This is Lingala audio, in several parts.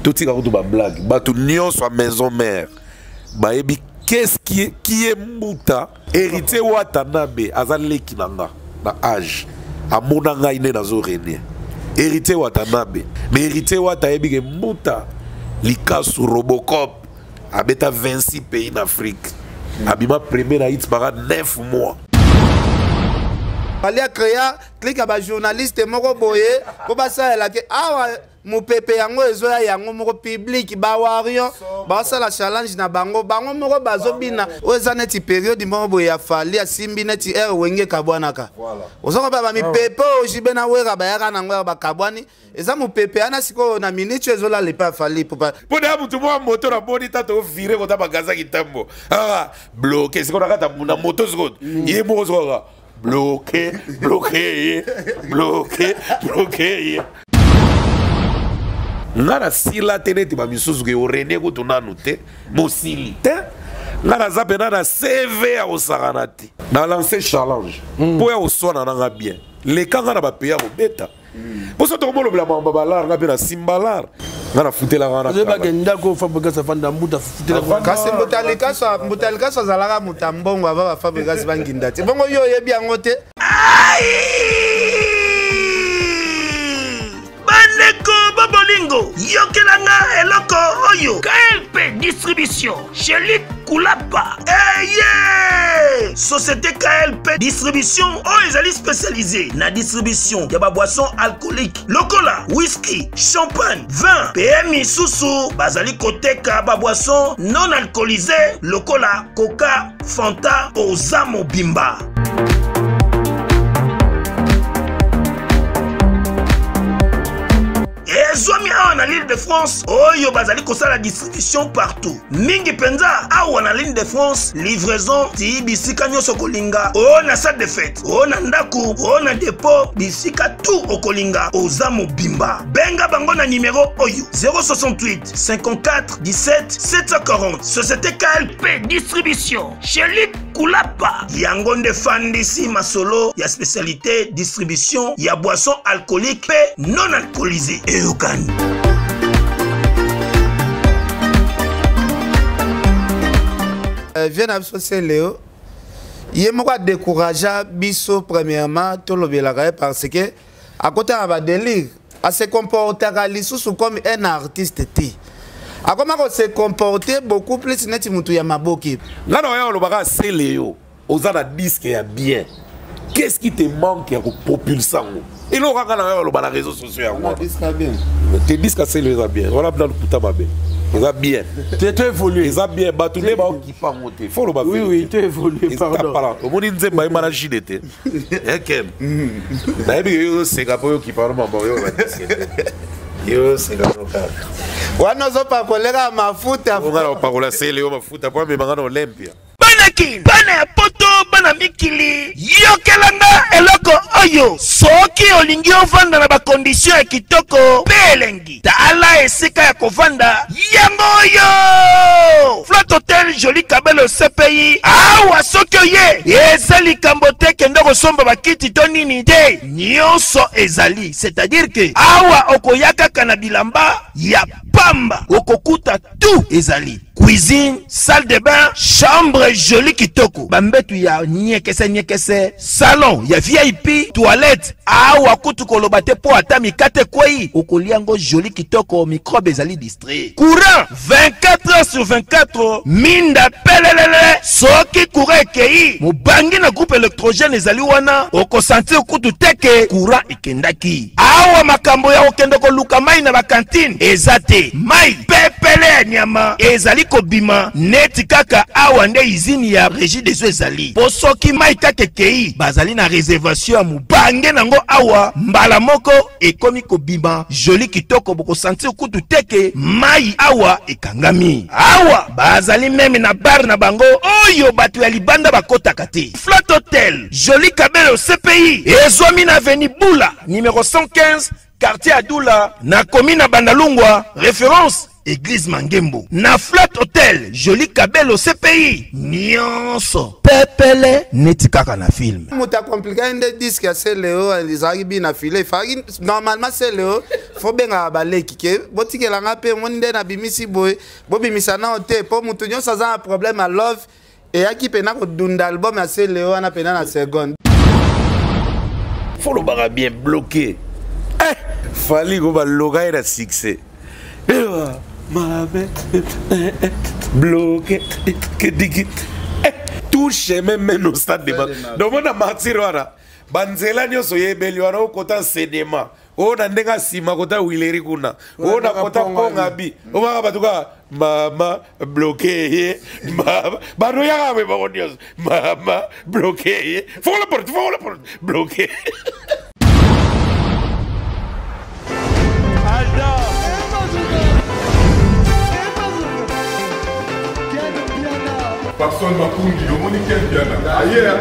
totika ko to ba blague bato nyonso a maison mère ba yebi qu'est-ce qui est Mbuta héritier Watanabe azaleki nanga na âge amona ngai ne nazo renier héritier Watanabe mais héritier Watayebi ke Mbuta likasu Robocop abeta 26 pays en Afrique abima premier na hit para 9 mois Fallait créer clic à journaliste moko boye ko basa la ke awa mu pepe yango ezoya yango moko public ba warion ba sala challenge na bango moko bazobina oza neti periode moko boye ya fali asimbi neti wenge kabwanaka voilà ozoko ba mi pepe ojibena wera ba yaka na ngwa ba kabwani eza mu pepe ana siko na minute ezola le pa fali popa pona mutu mo moto na boni tato vire ko ta bagaza kitambo bloqué siko na kata na moto siko ye mo siko bloqué. Ngara sila teneti ba misusu ke orene ko tunanu te mosili te ngara zapena na CV ya osaranati na lancer challenge po ya osona na bien le kanga na ba peya ko beta poso to molo bla mamba balar ngabe na simbalar ngara futela ngara je ba genda ko Fabregas afanda Mbuta futela kasi Mbutalika so zalaka mutambongo aba Fabregas banginda te bongo yo yebi angote Baneko Babolingo Yokelanga Eloko Oyo KLP Distribution chez Luc Koulapa yeah! Société KLP Distribution Ezali spécialisée na distribution de boissons alcooliques lokola whisky, champagne, vin PMI Susu Bazali Koteka boissons non alcoolisées lokola Coca, Fanta Ozamo Bimba Zomi awa l'île de France, Oyo bazali kosa la distribution partout. Mingi penza awa na l'île de France, livraison ti bisika nyoso kolinga. O na salle de fête, o na ndaku, o na dépôt, bisika tout okolinga. Ozamo Bimba. Benga bango na numéro Oyo 068 54 17 740. Société KLP Distribution chez Luc Koulapa. Yangonde Fandisi Masolo, ya spécialité distribution, ya boisson alcoolique et non alcoolisée. Viens associer Léo. Il m'a découragé biso premièrement tout le bien parce que à côté de la délire, à se comporter comme un artiste. À comment se comporter beaucoup plus net mutu ya maboki. Là on le baga c'est Léo. Aux ana disque ya bien. Qu'est-ce qui te manque pour propulser? Et l'on regarde dans les réseaux sociaux. Tes disques c'est les bien. Voilà dans le putain ma belle. Ils ont bien. Tu es évolué. Ils ont bien. Bah tous les gens qui partent monter. Faut le battre. Oui, tu es évolué. Pardon. Au monde ils disent bah ils managent d'été. Ok. D'ailleurs yo c'est Singapour qui parle mambo yo. Yo Singapour. Wana zo pa kolera mafuta. On va pas coller c'est Léo mafuta pour me bangana Olympia. Banaki, bana poto, bana mikili, yokelanga eloko oyo. Soki olingi ovanda na ba condition ya kitoko, belengi. Tala esika ya kovanda, yango oyo. Flat Hotel Joli Kabelo CPI, awa soki oye. Ezali kambote kendo kosomba bakiti to nini te. Nyonso ezali, c'est-à-dire que awa okoyaka kanabilamba ya pamba, okokuta tout ezali. Cuisine, salle de bain, chambre jolie kitoko. Bambetu ya nyekese, salon ya VIP, toilette. Awa kutu kolobate po atami kate kwei. Okoliango jolie kitoko, microbe ezali distrait. Courant 24h/24. Minda pelelele. Soki courant kei. Mubangi na groupe électrogène ezali wana. Oko sentir kutu teke. Courant ikendaki. Awa makambo ya okendoko luka mai na ba cantine. Ezate. Mai pepele nyama. Ezali kobima neti kaka awa nde izini ya régie des eaux ezali posoki mai kake kei bazali na réservation ya mubange nango awa mbala moko ekomi kobima joli kitoko boko sentir kutu teke mai awa ekangami awa bazali meme na bar na bango oyo batu ya libanda bakotaka te. Flat Hotel Joli Kabelo CPI ezwami na avenue Bula numéro 115 quartier Adoula na commune Bandalungwa. Référence église Mangembo na Flat Hotel Joli Kabelo CPI nyonso pepele neti kaka na film muta compliqué inde disque ya Seleo ezaki bina file faki normalement Seleo faut benga baleki ke botikela ngape monde na bimisi boy bobimisa na hotel po mutu nyonso za un problème à love et yaki pena ko dunda album ya Seleo ana pena na seconde faut le baga bien bloqué fallait qu'on va loga et succès bloqué tout chemin même au stade de donc on a martyr wala banzela nyoso yebeli wana okota sedema ona ndenga sima kota wileri kuna ona kota ponga bi omaka batuka mama bloqué mama bano ya me bagonios mama bloqué faut la porte bloqué Personne m'a conduit, le monde est bien là. Ailleurs,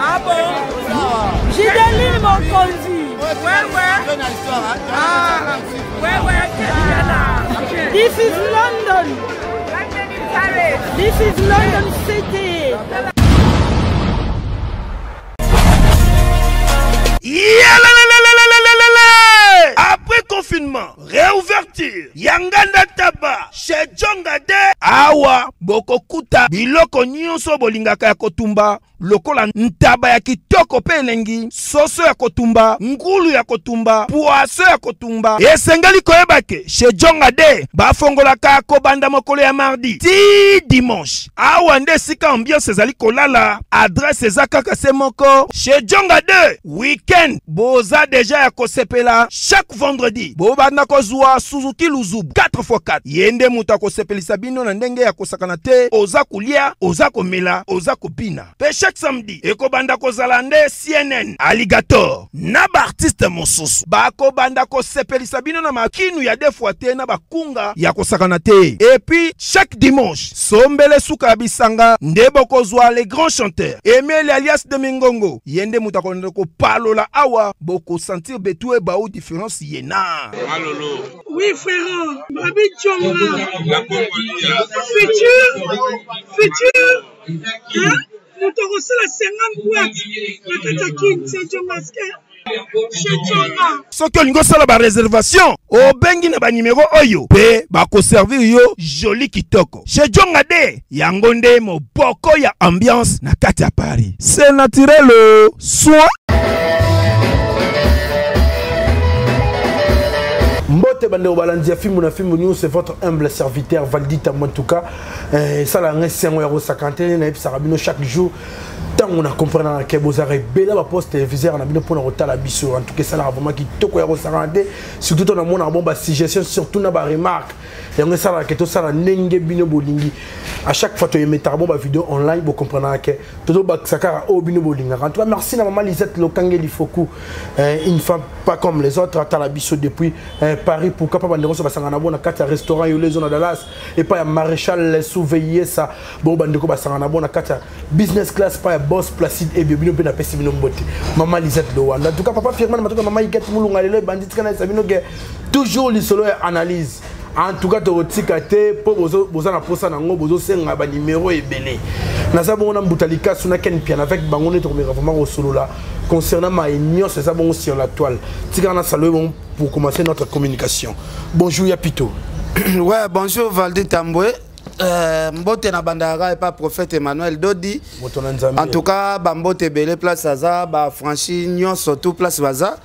Ah bon? J'ai des livres mon conduit. This is London. This is London City. Après confinement, réouverture, Yanganda Taba, chez Djongade, Awa, Bokokuta, Biloko Nyonso Bolingaka ya Kotumba, lokola ntaba ya kitoko pelengi, soso ya Kotumba, ngulu ya Kotumba, poaso ya Kotumba, esengali koyebake, chez Djongade, bafongolaka kobanda mokolo ya mardi, ti dimanche, Awa nde sika ambiance ezali kolala, adresse ezakaka se moko, chez Djongade, weekend, boza deja ya kosepela, chaque vendredi, bobanda kozwa Suzuki Luzubu 4x4, yende muta kosepelisa bino na ndenge ya kosakana te, oza kulia, oza komela, oza kopina. Pe chaque samedi, ekobanda kozala nde CNN, Alligator, na ba artiste mosusu, bako banda kosepelisa bino na makinu ya defwa te na bakunga ya kosakana te. Et puis, chaque dimanche, sombele suka bisanga, nde bokozwa les grands chanteurs, Emile alias de Mingongo, yende muta konde ko palola awa, boko sentir betue baou différence yena. Alolo. Oui frère, Babi Djonga. La Congolia. Futur. Hein? Nous te reçons la 50 boîtes. La Katakin, c'est Djongaske. Soki olingo sala ba réservation obengi na ba numéro oyo pe bako servir yo joli kitoko chez Djongade yango nde moboko ya ambiance na kati ya Paris c'est naturel soin. Mbote bande au balandia film na film nous c'est votre humble serviteur Valdita en tout cas ça la reste 50 na epsarabino chaque jour tant on a compris que vous avez bela ba poste téléviseur na bino pour na la biso en tout cas ça la vraiment qui toko ya rosarande surtout on a mon bomba suggestion surtout na ba remarque et on ça la que tout ça la nenge bino bolingi à chaque fois tu y mettre bomba vidéo online vous comprenez que tout ba sakara o bino bolinga en tout cas merci na maman Lisette Lokangeli Foku une femme pas comme les autres à la biso depuis Paris pour capable de recevoir sangana bona kata restaurant yo les zones Dallas et pas ya maréchal surveiller ça bon bandeko ba sangana bona kata business class pas boss Placide et biobino pe na pesi bino mbote maman Lisette Lowanda en tout cas papa firman matoka maman Igat mulunga lelo bandit kana sabino ke toujours li solo analyse en tout cas to tika te po boza na posa nango bozo senga ba numéro ebele na sa bona mbutalika suna ken piano avec bangone to vraiment au solo là concernant ma union c'est ça bon sur la toile tika na saluer bon pour commencer notre communication. Bonjour Yapito. Ouais, bonjour Valdi Tamboué. Mbote na bandara et pas prophète Emmanuel Dodi. En tout cas, bambote belé place Aza, ba franchi nyon surtout place Baza.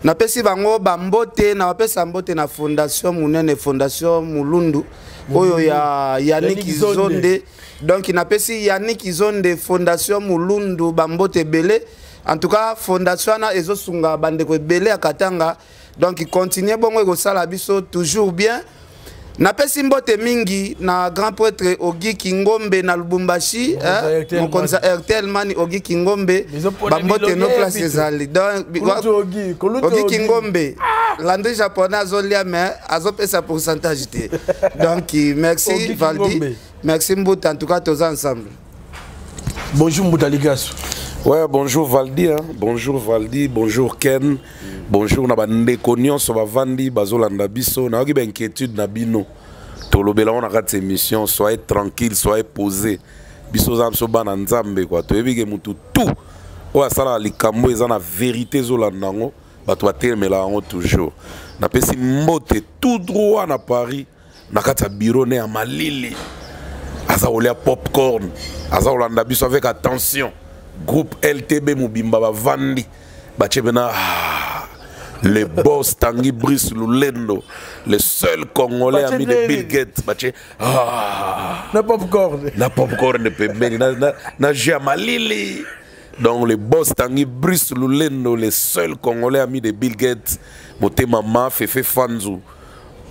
Na pesi bango bambote na pesa mbote na fondation munene fondation Mulundu. Oyo ya Yannick Zonde. Donc na pesi Yannick Zonde fondation Mulundu bambote belé en tout cas fondation na ezosunga bandeko ebele ya Katanga donc continuer bongo ekosala biso toujours bien. Napesi mbote mingi na grand prêtre Ogi Kingombe na Lubumbashi mokonza RTL mani Ogi Kingombe bambote no place ezali donc Ogi Kingombe landry japonais azolia mais azopesa pourcentage te donc merci Valdi, merci Mbuta, en tout cas tous ensemble. Bonjour Mbuta Ligasso. Ouais, bonjour Valdi, hein. Bonjour Valdi, bonjour Ken, bonjour na bande konyon so bavandi bazolanda biso na oki ba inquiétude na bino. Tolobela on a raté émission, soyez tranquille, soyez posé. Biso zamso bana nzambe quoi. Toyebike mutu tout. O asala likambo eza na vérité zolanda ngo, bato batelemela ngo toujours. Na pesi mbote tout droit na Paris, na kati ya bureau ne ya Malili. Aza olia popcorn, aza olanda biso avec attention. Groupe LTB Mubimba Vandi Bachebena le boss Tanguy Brice Lulendo, le seul Congolais ami de Bill Gates. Bache na popcorn de Pembeni na Jamalili. Donc le boss Tanguy Brice Lulendo, le seul Congolais ami de Bill Gates. Moté maman Fefe Fanzu.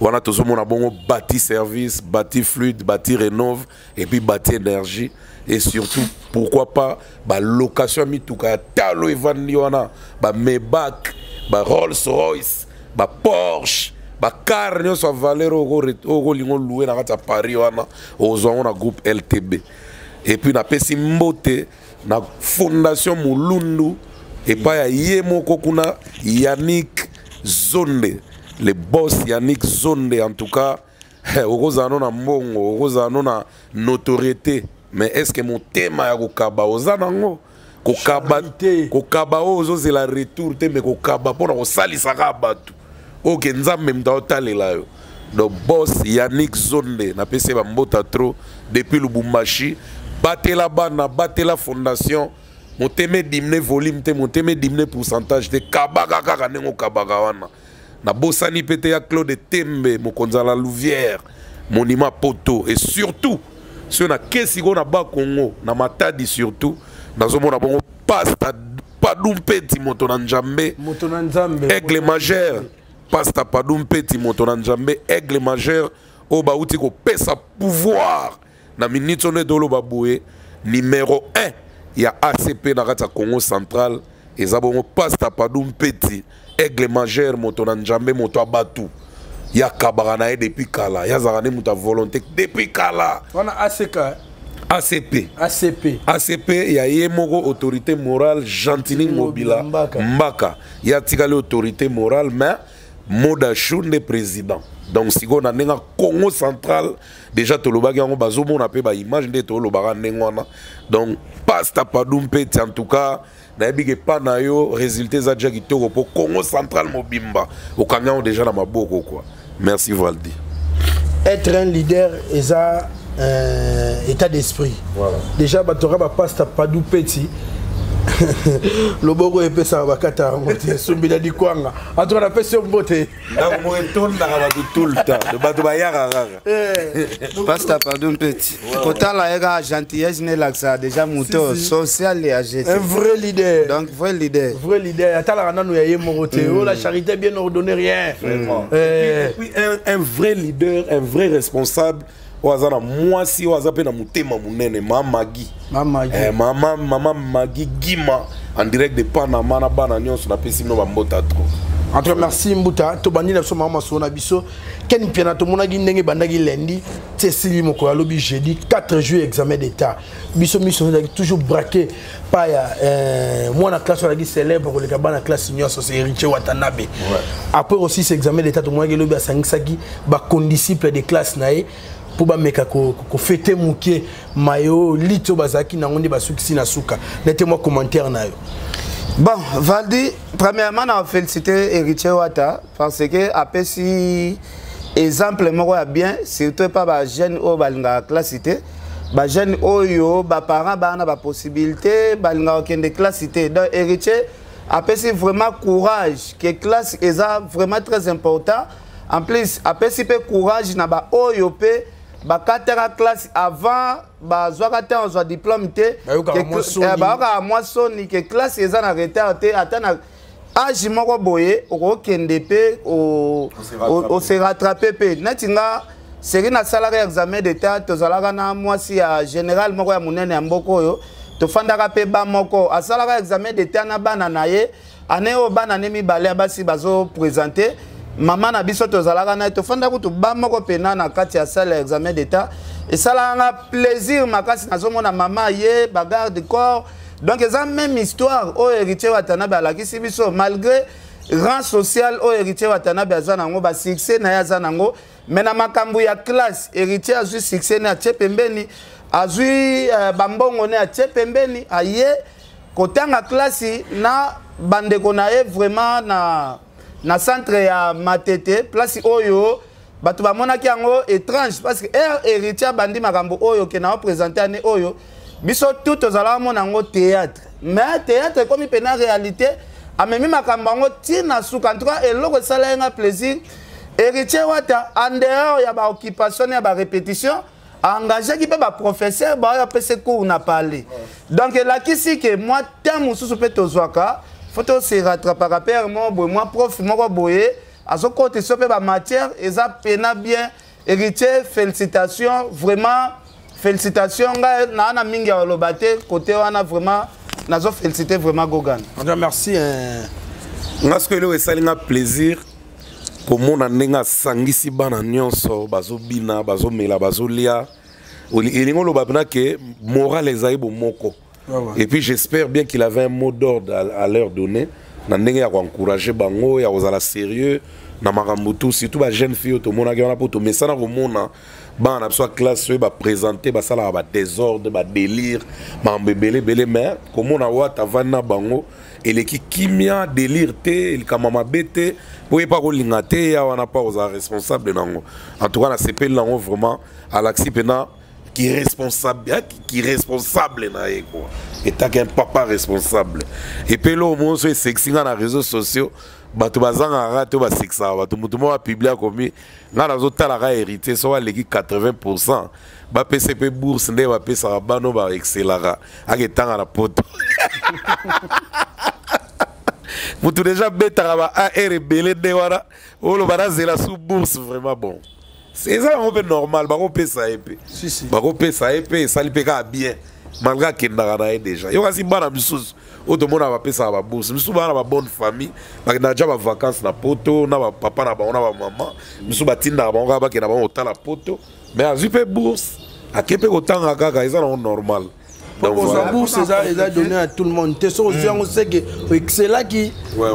Wana tozo mona bongo bâti service, bâti fluide, bâti rénove et puis bâti énergie. Et surtout, pourquoi pas, bah location mituka talo evandi wana, bah Maybach, bah Rolls Royce, bah Porsche, bah car nyo so valero ogo lingo loué na kata Paris wana, ozo na groupe LTB. Et puis na pesi mbote na fondation Mulundu et pas ya yemo kokuna Yannick Zonde, le boss Yannick Zonde en tout cas, ogo zano na mbongo, ogo zano na notoriété. Mais est-ce que mon thème est kokaba ozanango kokaba ozo c'est la retour te mais kokaba pona ko salisa ka batu OK nzambe mtaotalela yo. Donc boss Yannick Zonde na pese ba mbota trop depuis Lubumbashi batela bana batela fondation moteme dimne volume te moteme dimne pourcentage te kabaka kaka nengo kabaka wana na bosani pete ya Claude Tembe mokonza la Louvière Monima Poto et surtout si on a qu'est-ce qu'on a bas Congo, na matadi surtout, dans un monde bon pasta padumpeti motonanjambe, aigle majeur, pasta padumpeti motonanjambe, aigle majeur, au baouti ko pesa pouvoir, na minute on est dolo baboué, numéro 1, il y a ACP na rata Congo central, et zabongo pasta padumpeti, aigle majeur motonanjambe moto abatu. Ya kabaranae depuis Kala, ya zarane muta volonté depuis Kala. On a ACP, ya yemoko autorité morale Gentini Mobila Mbaka. Ya tikale autorité morale mais Modachou n'est président. Donc si on a nenga Congo central déjà tolobaki yango bazomo na pe ba image de tolobaka nengwana. Donc pasta padumpe en tout cas na bige pana yo résultats za déjà kitoko pour Congo central mobimba. Okanga déjà na maboko quoi. Merci Valdi. Être un leader est un état d'esprit. Voilà. Déjà, Batora va pas Padou Petit. Le bogo est pesa bakata ngote sumbila di kwanga. Atoka na pesa mbote. Na mo etonda ka tout le temps. Le bato ba yaka kaka. Pasta pardon petit. Kota la ega gentillesse ne l'axa déjà moto social et agité. Un vrai leader. Donc vrai leader. Vrai leader. Atala na nou ya yemorote. Oh la charité bien ordonnée rien. Vraiment. Et puis un vrai leader, un vrai responsable. Wazana moi si wazape na mutema munene mama Magi Gima en direct de Panama na bana nyonso na pesi no bambota trop. Entre merci Mbuta to bandi na so mama so na biso ken piana to mona gi ndenge bandaki lundi tesili moko alobi jeudi 4 juillet examen d'état biso mission toujours braqué pa ya moi na classe la célèbre pour les bana classe nyonso c'est Riche Watanabe. Après aussi cet examen d'état to mona gi lobi asangisaki ba condisciple de classe nae pour ba meka ko fêter muke mayo lito bazaki na ngondi basukisi na suka mettez-moi commentaire na yo. Bon Valdi, premièrement on féliciter Héritier Wata parce que après si exemple moko ya bien surtout pas ba jeune au balinga classité ba jeune oyo ba parents ba na ba possibilité balinga okende classité donc Héritier après si vraiment courage que classe est vraiment très important en plus après si peu courage na ba oyo pe bakataka classe avant bazwaka te ozwa diplôme te bayokaka mwa soni ke classe eza na retard te ata na age moko boye okokende mpe ose rattrape mpe neti nga seri nasalaka examen d'état tozalaka na mwasi ya général moko ya monene ya mboka oyo tofandaka mpe ba moko asalaka examen d'état na bana na ye ane oyo bana ne mibale ya basi bazoprésente mama na biso tozalaka na ye tofanda kutu ba moko pena na kati ya salle ya examen d'état esalaka nga plaisir makasi nazomona mama ye bagarde corps donc eza même histoire oyo héritier Watanabe alakisi biso malgré rang social oyo héritier Watanabe aza nango basuccès na ye aza nango mais na makambo ya classe héritier azwi succès ne atie pembeni azwi bambongo ne atie pembeni aye kotanga classe na bandeko na ye vraiment na centre ya Matete place oyo bato bamonaki yango étrange parce que héritier bandi makambo oyo ke na présenter ane oyo biso tout tozalaka mona yango théâtre mais théâtre comme pena réalité amemi makambo yango tina suka en tout cas eloko esala nga plaisir héritier Wata en dehors ya baoccupation ya barépétition engagé qui peut ba professeur ba pese cours na parler donc elakisi ke moi temps mosusu mpe tozwaka faut se rattraper père moi prof moko boye azo côté so pe ba matière eza pena bien héritier félicitations vraiment félicitations nga na mingi ya lobate côté wana vraiment nazo féliciter vraiment Gogan merci nga ce que le esalinga plaisir komona ndenga sangisi bana nyonso bazobina bazomela bazolia elingo loba pena ke moral ezali bomoko. Et puis j'espère bien qu'il avait un mot d'ordre à leur donner. Nandenge ya encourager bango ya ozala sérieux na makambutu surtout ba jeune fille to mona na poto mais ça na komona ba na soit classe ba présenter ba sala ba désordre ba délire ba mbebele bele mais komona Wata vana bango eleki kimia délire te el kamama bete pour pas ko lingate ya wana pas oza responsable nango en tout cas na CP nango vraiment Alaxi pena qui est responsable na quoi et t'as qu'un papa responsable et puis là au moins c'est sexy dans les réseaux sociaux bato bazanga rato ba sexa bato mutu mo ba publier comme nga nazo tala ka hérité so les 80% ba PCP bourse nde ba pesa bano ba excelara aketanga na poto mutu déjà beta ba AR belé de wara o lo barazela sous bourse vraiment bon. C'est ça un peu normal, bah on paie ça épée. Si. Bah on paie ça épée, ça lui paie bien. Malgré qu'il n'a rien déjà. Il y a aussi bonne ambition. Autre monde va payer ça à la bourse. Nous sommes dans la bonne famille. Parce que nous avons des vacances na poto, na papa na ba maman. Nous sommes bâtis na ba on va que na ba autant la poto. Mais à zupe bourse, à quel peu autant à gaga, ils sont normal. Donc la bourse ils ont donné à tout le monde. T'es sûr on sait que c'est là qui. Ouais.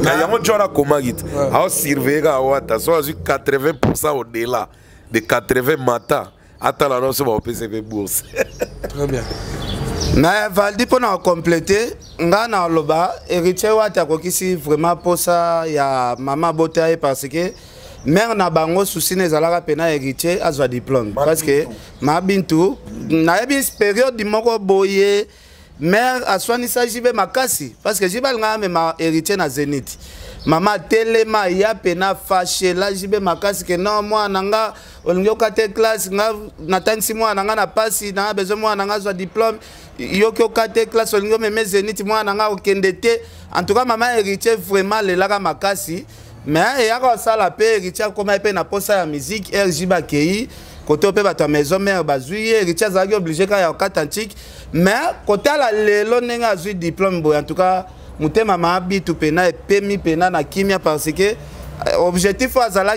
Mais il y a un jour à comment git. À surveiller à Wata, soit 80% au-delà de 80 matins. Attends la noce va PCP bourse. Très bien. Mais Valdi pour nous compléter, nga na loba héritier Wata kokisi vraiment pour ça ya maman botaye parce que mère na bango souci nezalaka pena héritier azwa diplôme parce que ma bintu na yebi période di moko boye mère aswani sa jibe makasi parce que jibe nga me ma héritier na Zénith mama telema ya pena fâché la jibe makasi que non moi nanga olingo kate classe nga natangisi moi nanga na pasi na besoin moi nanga azwa diplôme yoko kate classe olingo meme Zénith moi nanga okendete en tout cas maman héritier vraiment lelaka makasi. Mais il y a ça la paix, Richard comme il na posa ya musique, RJB Kei, côté pe bato maison mère bazuye, Richard zagi obligé ka ya katantique, mais côté la lelo nenga azui diplôme boy en tout cas, mutema mabi tu pena et pemi pena na kimia parce que objectif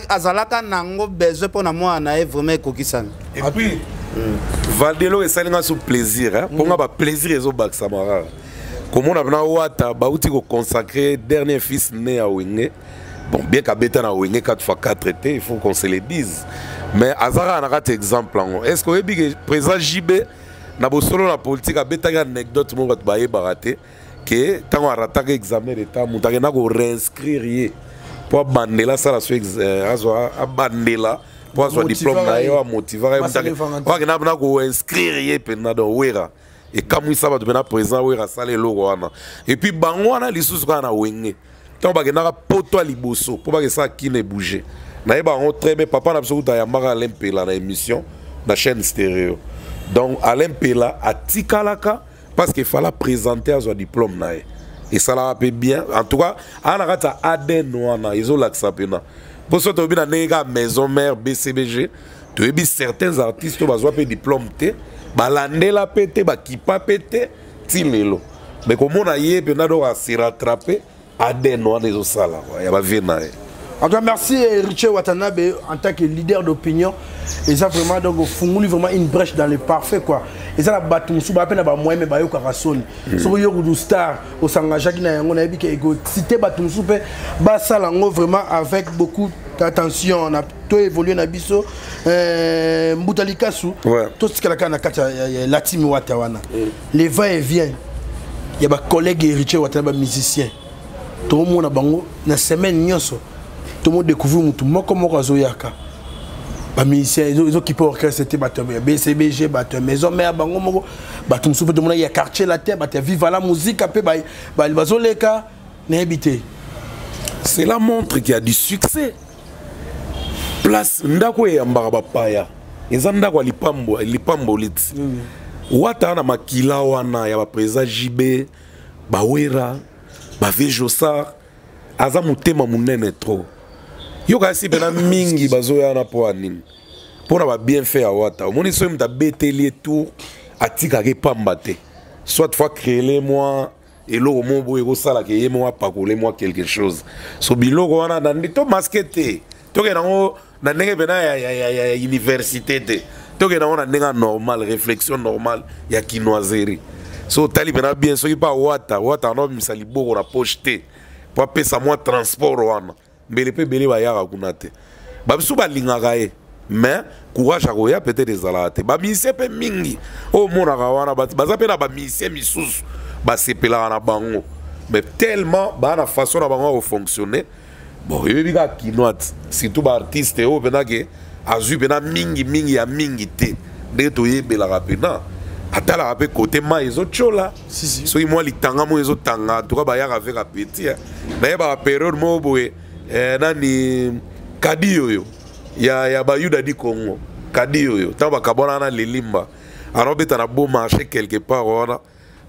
azalaka nango besoin pour na moi na vraiment kokisana. Et puis Valdelo et salinga sous plaisir hein, pour nga plaisir ezo bak samara. Comment on a venu Wata ba uti ko consacrer dernier fils né à Wenge. Bon, bien qu'à Bétan a oué 4x4 été, il faut qu'on se le dise. Mais Azara a un exemple. Est-ce que le président JB n'a pas solo la politique à Bétan une anecdote mon va te barater que tant on a raté l'examen d'état, on a réinscrire pour bandela ça la suite à bandela pour avoir diplôme d'ailleurs motiver on a inscrire pendant dans Wera et comme ça va devenir président Wera ça les logo et puis bango na lisusu kana wenge tant ba genara poto liboso pour pas que ça qui ne bouger naïba on très mais papa n'a besoin d'ayamara Alain Pela na émission na chaîne stéréo donc Alain Pela a tikalaka parce qu'il fallait présenter son diplôme nae et ça l'a rappelé bien en tout cas on a rata ADN wana ils ont l'acceptena pour ça tu as na maison mère BCBG tu as vu certains artistes qui ont un diplôme té balandela pété bakipa pété tilelo mais comme on a yé pe na do se rattraper ADN wana ils ont ça là ya ba vie nae. En tout cas, merci Richard Watanabe en tant que leader d'opinion. Et ça vraiment donc funguli vraiment une brèche dans le parfait quoi. Et ça la batum sous ba peine ba moi mais ba yo karasoni. So yo du star au sangaka ki na yango na yebi ke ego cité batum sous pe ba salango vraiment avec beaucoup d'attention. On a tout évolué na biso Mbutalika sou tout ce que la kana kata la team Watawana. Les va et vient. Il y a ba collègue Richard Watanabe musicien. Tout le monde a bango na semaine nyonso. Tout le monde découvre mon tout le monde comme Razoyaka. Les musiciens, ils ont qui peuvent orchestrer BCBG, maison mère, bango, tout le monde il y a quartier la terre, vive la musique, après bazoleka, n'habité. C'est la montre qui a du succès. Place ndako ya mbara paya. Ezanda kwa lipambo lit. Wata na makila wana ya ba président JB, Bawera, ba Vejosar, aza mutema munene trop. Yo kasi pena mingi bazoya na po anini pona ba bien fait à Wata omoni so mta beteli tout atika ke pambate soit fois créer moi et lo mo bo ego sala ke yemo pa ko le moi quelque chose so biloko wana na ndito maskete to ke nango na ndenge pena ya université te to ke nango na ndenge normal réflexion normale ya kinoiserie so tali pena bien so ki pa Wata no misali boko na poche te po pesa moi transport wana mbele pe bele ba yaka kunate ba bisu ba lingaka e mais courage a koya peut-être des alate ba mise pe mingi o mona ka wana ba zape na ba mise misusu ba sepela na bango mais tellement ba na façon na bango au fonctionner bon yebi ka kinoat surtout ba artiste o pena ke azu pena mingi ya mingi te de to yebela ka pena atala ka pe côté ma ezo chola si so moi litanga mo ezo tanga to ka ba yaka avec a petit na ba période mo boye nani Kadiyo yo ya bayuda di Congo Kadiyo yo taba kabona na lilimba arobeta na beau marché quelque part wana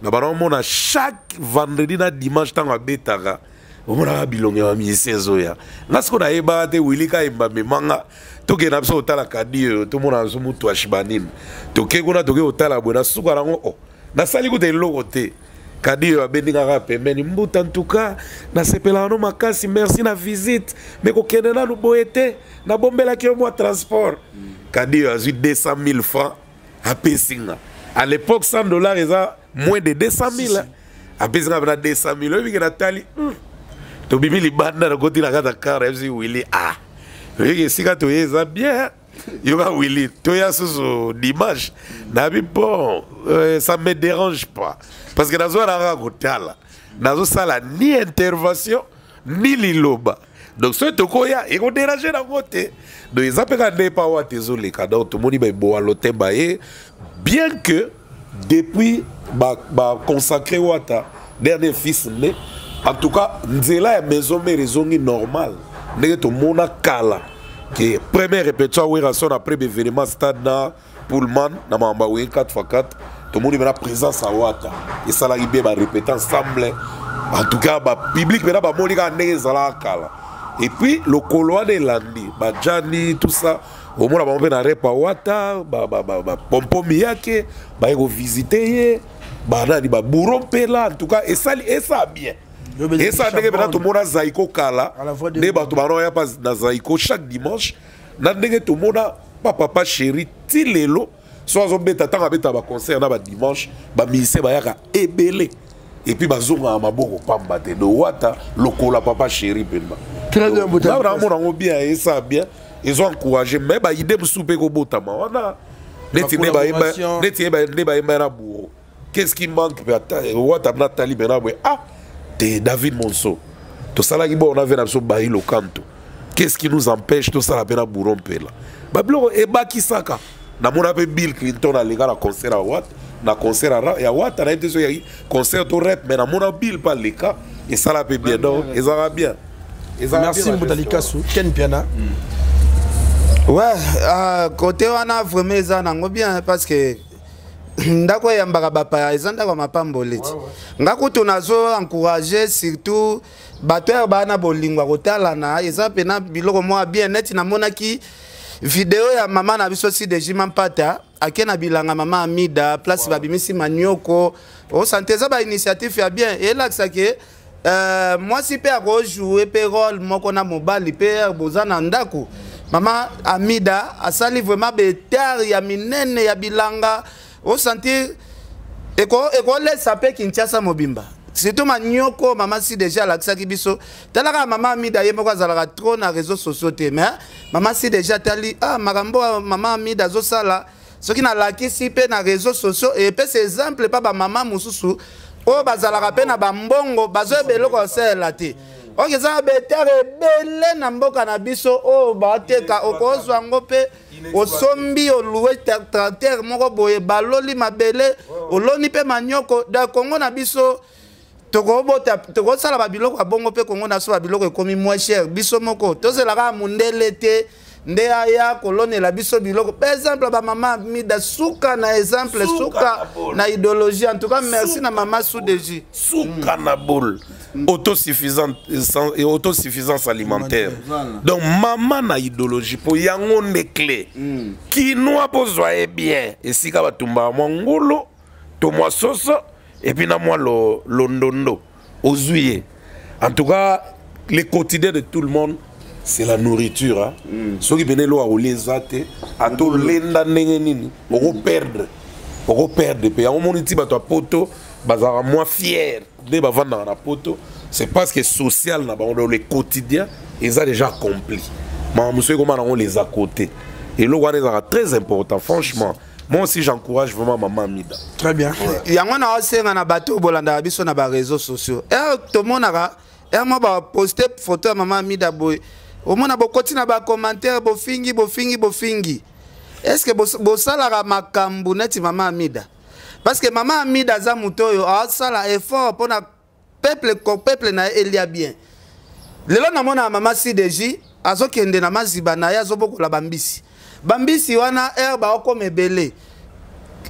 na bana mona chaque vendredi na dimanche tanga betaka omona bilonge wa misezo ya ngasko na eba te wilika imba memanga toke na biso otala Kadiyo to mona so mutu ashibanini toke kuna toke otala bona suka rango oh na sali ko te loko te Kadiyo abendinga pembeni mbuta en tout cas na sepela no makasi merci na visite mais ko kenena no boete na bombela ki mo transport Kadiyo a 200 000 francs à pesinga à l'époque $100 eza moins de 200 000 a pesinga na 200 000 obi na tali to bimi li banda na koti na kata car MC Willy ah oye sika to yeza bien yoga Willy to ya susu dimanche na bi bon ça me dérange pas parce que nazo na kotala nazo sala ni intervention ni liloba donc ce tokoya et ko déranger na côté donc ils appellent ne pas wa tezole kadon tout moni ba bo alotemba et bien que depuis ba consacré Wata dernier fils né en tout cas nzela ya maison mère zongi normal ndenge to mona kala que première répétition oui après l'événement stade na Pullman na mamba oui 4x4 tout le monde est présence à Wata et ça l'arrive ba répéter ensemble en tout cas ba public mais ba monika ndenge zala kala et puis le coloa de landi ba Jani tout ça au moins ba na repa Wata ba pompo miyake ba ego visiter ba nani ba burompela en tout cas et ça bien. Et ça, tout le monde a Zaïko Kala. Ne ba tout le monde a pas Zaïko chaque dimanche. Nandenge tout le monde a papa chéri tilelo. Soit on beta tant beta ba concert na ba dimanche, ba mise ba yaka ebele. Et puis ba zonga maboko pamba te de Wata lokola papa chéri penba. Très bien bota. Là on bien et ça bien. Ils ont encouragé mais ba idée souper ko botama. Wana neti ne ba na bourreau. Qu'est-ce qui manque Wata na tali bena ah David Monso. Tout ça là, on avait un bail le canto. Qu'est-ce qui nous empêche tout ça la peine à bourromper là? Bablo et Baki Saka. Na mon appel Bill Clinton a légal à concert à Watt, na concert à Watt, a été sur concert au rap, mais na mon Bill pas les cas et ça la peut bien donc, et ça va bien. Merci Mbutalika Sou, Ken Piana. Ouais, côté wana vraiment eza nango bien parce que ndako ya mbaka bapa eza ndako mapamboleti. Ngako tunazo encourager surtout bato ya bana bolingwa kotala na eza pena biloko mwa bien net na monaki video ya mama na biso si de Jimampata akena bilanga mama Amida place babimisi manyoko o santé za ba initiative ya bien et là ça que moi si pe a jouer pe rôle moko na mobali pe bozana ndako mama Amida asali vraiment beter ya minene ya bilanga o sentir eko laisse pe Kinshasa mobimba surtout manyoko mama si déjà laksa kibiso talaka mama Amida yemoko azalaka trop na réseaux sociaux te mais mama si déjà tali makambo mama Amida zo sala soki na lakisi pe na réseaux sociaux et pe ces exemples pas ba mama mususu o bazalaka pe na bambongo bazo beloko sela te oke za betere bele na mboka na biso o bateka okozwa ngo pe osombi oluwe tracteur moko boye baloli mabele oloni pe manyoko da Congo na biso toko sala ba biloko ya bongo pe Congo na so ba biloko ekomi moins cher biso moko tozelaka mundele te nde aya kolone la biso biloko par exemple ba mama Amida suka na exemple suka na idéologie en tout cas merci na mama Soudeji suka na bol autosuffisance alimentaire donc mama na idéologie po yango nde clé qui noa pozwa bien esika batumba mwa ngulu to mwa soso et puis na mwa londondo ozuye en tout cas le quotidien de tout le monde c'est la nourriture. Hein? Ceux qui viennent là, les athées, à tout l'enda nini, on va perdre. On va perdre. Puis à un moment où tu as poto, bazar moins fier de vendre la poto. C'est parce que social, dans le quotidien, ils ont déjà accompli. Mais monsieur, comment on les a côté. Et là, c'est très important, franchement. Moi aussi, j'encourage vraiment maman Amida. Très bien. Il y a un aussi na bateau bolanda biso na ba réseaux sociaux. Et tout le monde a moi poster photo de maman Amida boy. Au moins, on a des commentaires, bofingi. Est-ce que vous savez makambu neti maman Amida? Parce que maman Amida za mutoyo a sala effort pour na peuple na elia bien. Lelo na mona maman CDJ azokende na maziba na ya zobokola bambisi. Bambisi wana herba okome belé.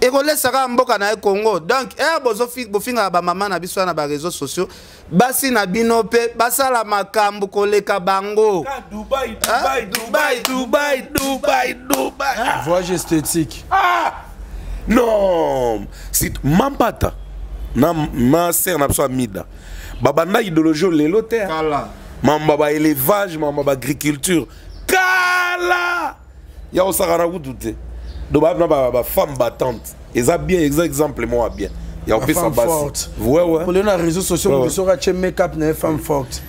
Ekole saka mboka na Congo. Donc herba bofinga ba maman na biso na ba réseaux sociaux. Basi na bino pe basala makambu koleka bango Dubaï. Voyage esthétique. Non, c'est Mampata na ma sœur na biso Amida babanda idéologie lelo te mamba ba élevage mamba ba agriculture kala ya osakana kutu do ba femme battante eza bien exemple moi bien. Il y a une femme forte. Ouais. Pour les réseaux sociaux, vous saurez que make-up n'est femme forte.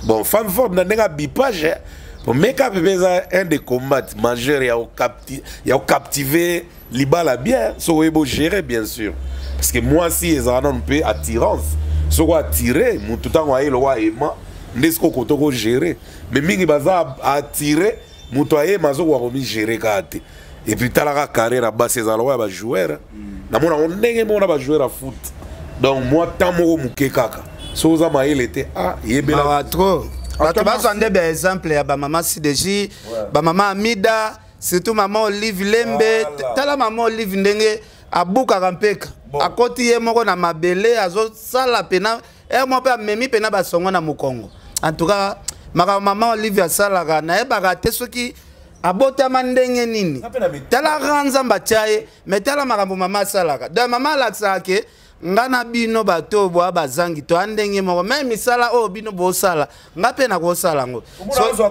Bon, femme forte, n'a pas bipage. Pour make-up, c'est un des combats majeurs. Il y a captivé l'ibala bien. So il faut gérer bien sûr. Parce que moi si ils ont un peu attirance. So quoi attirer, mon tout temps on le roi aimant. N'est-ce qu'on peut gérer. Mais mingi baza attirer, mon toi aimant so quoi remis gérer kate. Et puis t'as la carrière à bas ces allois à jouer. Na mona on ndenge mona ba jouer à foot. Donc moi tant mo muke kaka. So za maile était yebela ba trop. Ba to ba zande be exemple ya ba maman CDJ, ba maman Amida, surtout maman Olive Lembe, tala maman Olive ndenge abuka kampeka. Akoti ye moko na mabele azo sala pena mo pe memi pena ba songo na Mukongo. En tout cas, maman Olive asala na e ba te soki abota mandenge nini tala ranza mbachaye metala makambo mama salaka da mama laksa ke ngana bino bato bo abazangi to andenge moko même misala o bino bo sala ngape na ko sala ngo so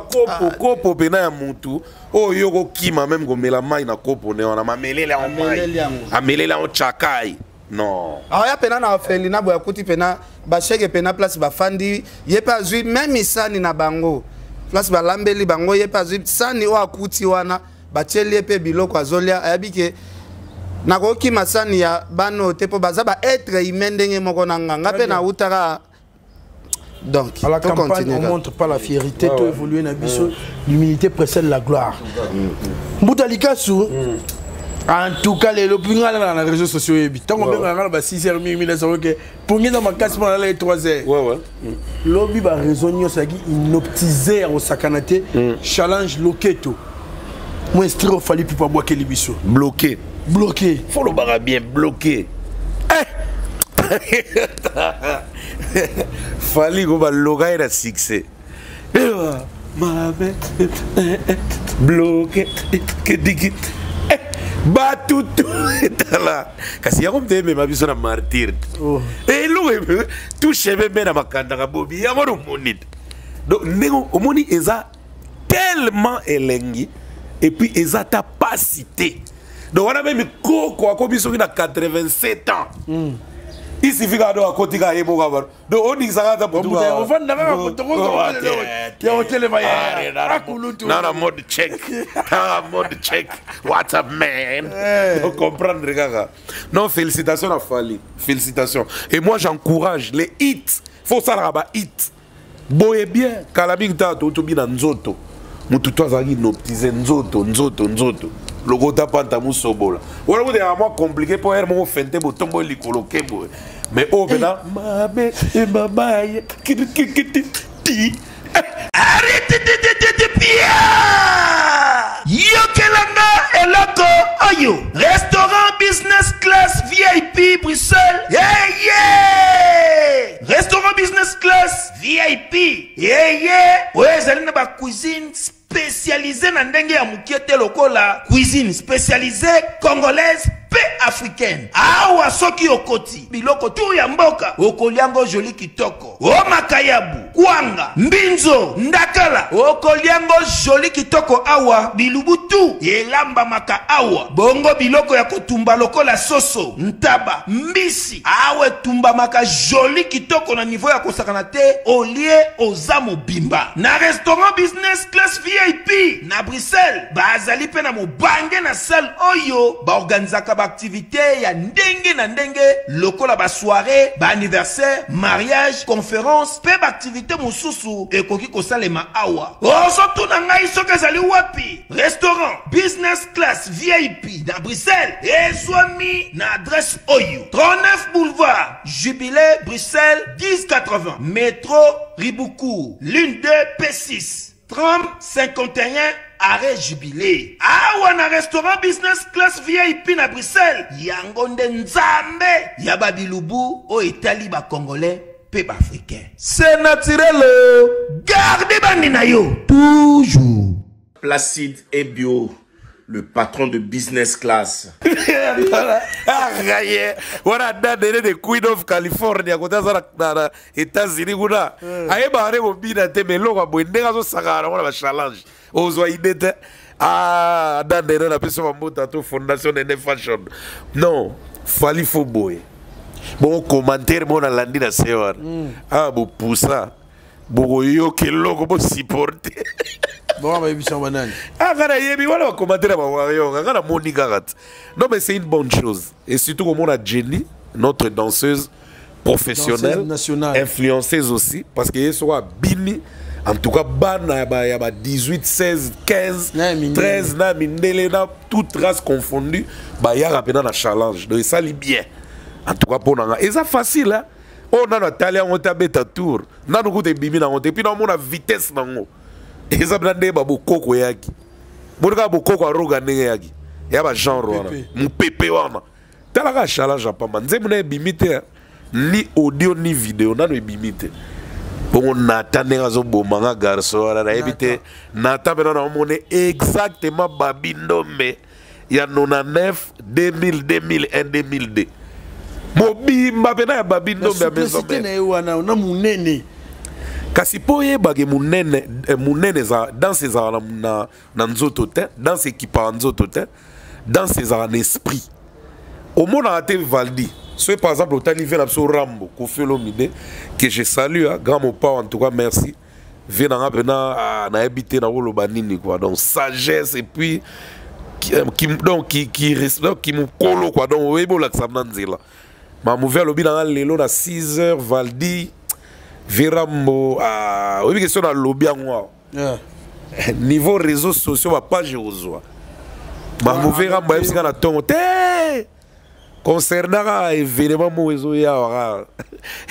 kopo pena ya mutu o yoko kima même gomela mai na kopo ne wana mamelele en mai amelele en chakai non ya pena na ofeli na bo yakuti pena ba cheke pena place ba fandi ye pas zui même misani na bango place balambeli bango ye pas sani o akuti wana bacheli pe biloko azolia ayabike nakoki masani ya bano te po baza ba être humain ndenge moko na nganga pe na utaka. Donc à la campagne on montre pas la fierté to évoluer na biso l'humilité précède la gloire. Mbutalika sou en tout cas les lopinga dans les réseaux sociaux ebi tant on benga ba 6h minutes ça OK pour ngi dans ma casse pour aller 3h lobby ba raison nyo saki inoptiser au sakanate challenge loketo Moi, il fallait plus pas boire que l'émission. Bloqué. Bloqué. Faut le barrer bien, bloqué. Fallait qu'on va loga et la succès. Bloqué. Batu là. Kasi ya komte me mabiso na martyr. Et lo tout cheve me na makanda ka bobi ya ngoro monit. Donc nego omoni eza tellement elengi et puis eza ta pas cité. Donc on a même koko akobiso na 87 ans. Il suffit qu'à doit côté à Ebo Gavar. Donc on dit ça pour tout. On va n'avoir pas il y a hôtel non, mode check. Mode check. What's up, man? Donc comprendre, regarde. Non, félicitations à Fali. Félicitations. Et moi, j'encourage les hits. Faut ça là-bas, hits. Boye bien. Kalabing ta to bien nzoto. Mutu toi zagi no ptize nzoto. Logo tapanta musobola. Voilà, vous avez moins compliqué pour être mon fente pour tomber les coloquer. Mais oh, maintenant, maman et maman, arrête de pia. Yokelanga eloko oyo. Restaurant business class VIP Bruxelles. Yeah. Restaurant business class VIP. Yeah. Ouais, ça n'a pas cuisine spécialisée dans ndenge ya mukiete lokola. Cuisine spécialisée congolaise pe africaine. Awa soki okoti. Biloko tu ya mboka. Okoliango joli kitoko. O makayabu. Kwanga. Mbinzo. Ndakala. Okoliango joli kitoko awa. Bilubutu. Elamba maka awa. Bongo biloko ya kotumba lokola soso. Ntaba. Mbisi. Awe tumba maka joli kitoko na niveau ya kosakana te. Olie ozamo bimba. Na restaurant business class VIP. Na Bruxelles. Bazali pe na mobange na salle oyo. Ba organizaka ba activité ya ndenge na ndenge lokola ba soirée, ba anniversaire, mariage, conférence, pe ba activité mususu ekoki kosalema awa. Oso tuna ngai soka zali wapi? Restaurant business class VIP na Bruxelles. Ezwami na adresse oyo. 39 boulevard Jubilé Bruxelles 1080. Métro Riboucourt, l'une 2 P6. 3051 arrêt Jubilé. Awa na restaurant business class VIP na Bruxelles. Yangonde nzambe yaba bilubu o Italie ba congolais pe ba africain. C'est naturel. Gardez bandi na yo toujours. Placide et bio. Le patron de business class. Voilà, de Queen of California, quand on États-Unis, on a barré au bina te melo kwa bwende kazo sakara on a challenge. Ozwa idete ah dans la personne mota to fondation de fashion. Non, fali fo boy. Bon commentaire mon a landi na sewa. Ah bo poussa. Bo yo ke logo bo supporter. Bon, bah, émission banane. Ah, quand il y a un commentaire à ma Monica. Non, mais c'est une bonne chose. Et surtout, comme on a Jenny, notre danseuse professionnelle, influenceuse aussi, parce qu'il y a Bini, en tout cas, il y a 18, 16, 15, 13, toute race confondue, il y a un challenge. Donc, ça lit bien. En tout cas, pour nous. Et c'est facile, hein? On a un talent, on a un tour. On a un bimi, on a une vitesse. Et ça me donne beaucoup de yaki. Beaucoup de roga yaki. Il y a un genre mon pépé wana. Talaka challenge pas man. Nzemuna bimite ni audio ni vidéo na no bimite. Bon Nathan ngazo bomanga garçon na ebite Nathan bena na monnaie exactement babindo me ya 99 2000 2001 2002. Mobimba bena ya babindo me maison. C'était wana na munene. Kasi po yebage munene za dans ses na nzoto te dans ses équipes nzoto te dans ses en esprit au monde a été Valdi soit par exemple au tali vient absolu Rambo Kofi Olomide que je salue grand mon père en tout cas merci vient na habité na Olobanini quoi donc sagesse et puis qui me colo quoi donc webo la xamnanzela ma mouver lobi na lelo na 6h Valdi Virambo, oui, question dans le lobby en moi. Niveau réseaux sociaux, ma page aux oies. Ma mauvaise rambo, c'est quand on a tombé. Concernant événement, moi,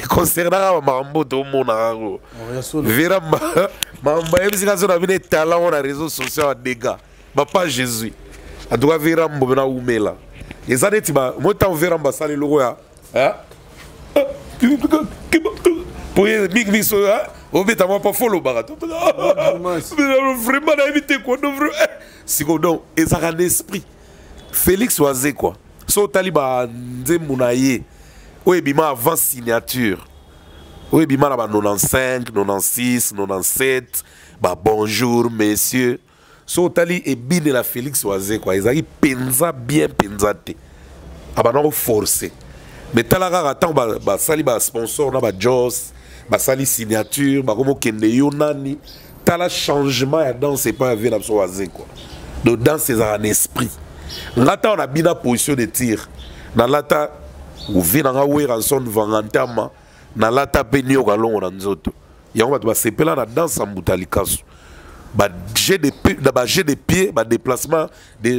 concernant ma rambo, tout le monde. Virambo, ma rambo, c'est quand on a vu des talents dans les réseaux sociaux à dégâts. pas Jésus. A doit vera mbona umela. Eza neti ba mota vera mbasali logo ya. Pour big biso on met à moi pas follow barato. Vraiment na éviter quoi non vrai. Siko donc ezaka l'esprit. Félix Oazé quoi. So taliba nzembo na ye. Oui, bima avant signature. Oui, bima na 95, 96, 97. Bah bonjour messieurs. So tali et bine la Félix Oazé quoi. Ils arrivent penza bien penzate. Ah bah non forcé. Mais talaga attend bah sali bah sponsor na bah Joss, bah sali signature, bah comme kende yonani. Tala changement ya dans c'est pas avec la Oazé quoi. Donc dans c'est un esprit. Lata on a bien la position de tir. Na lata ou vina nga we ranson vangantama na lata penio galongo na nzoto. Yango ba sepela na danse mbutalikasu. Ba jet de pied, ba jet de pied, ba déplacement,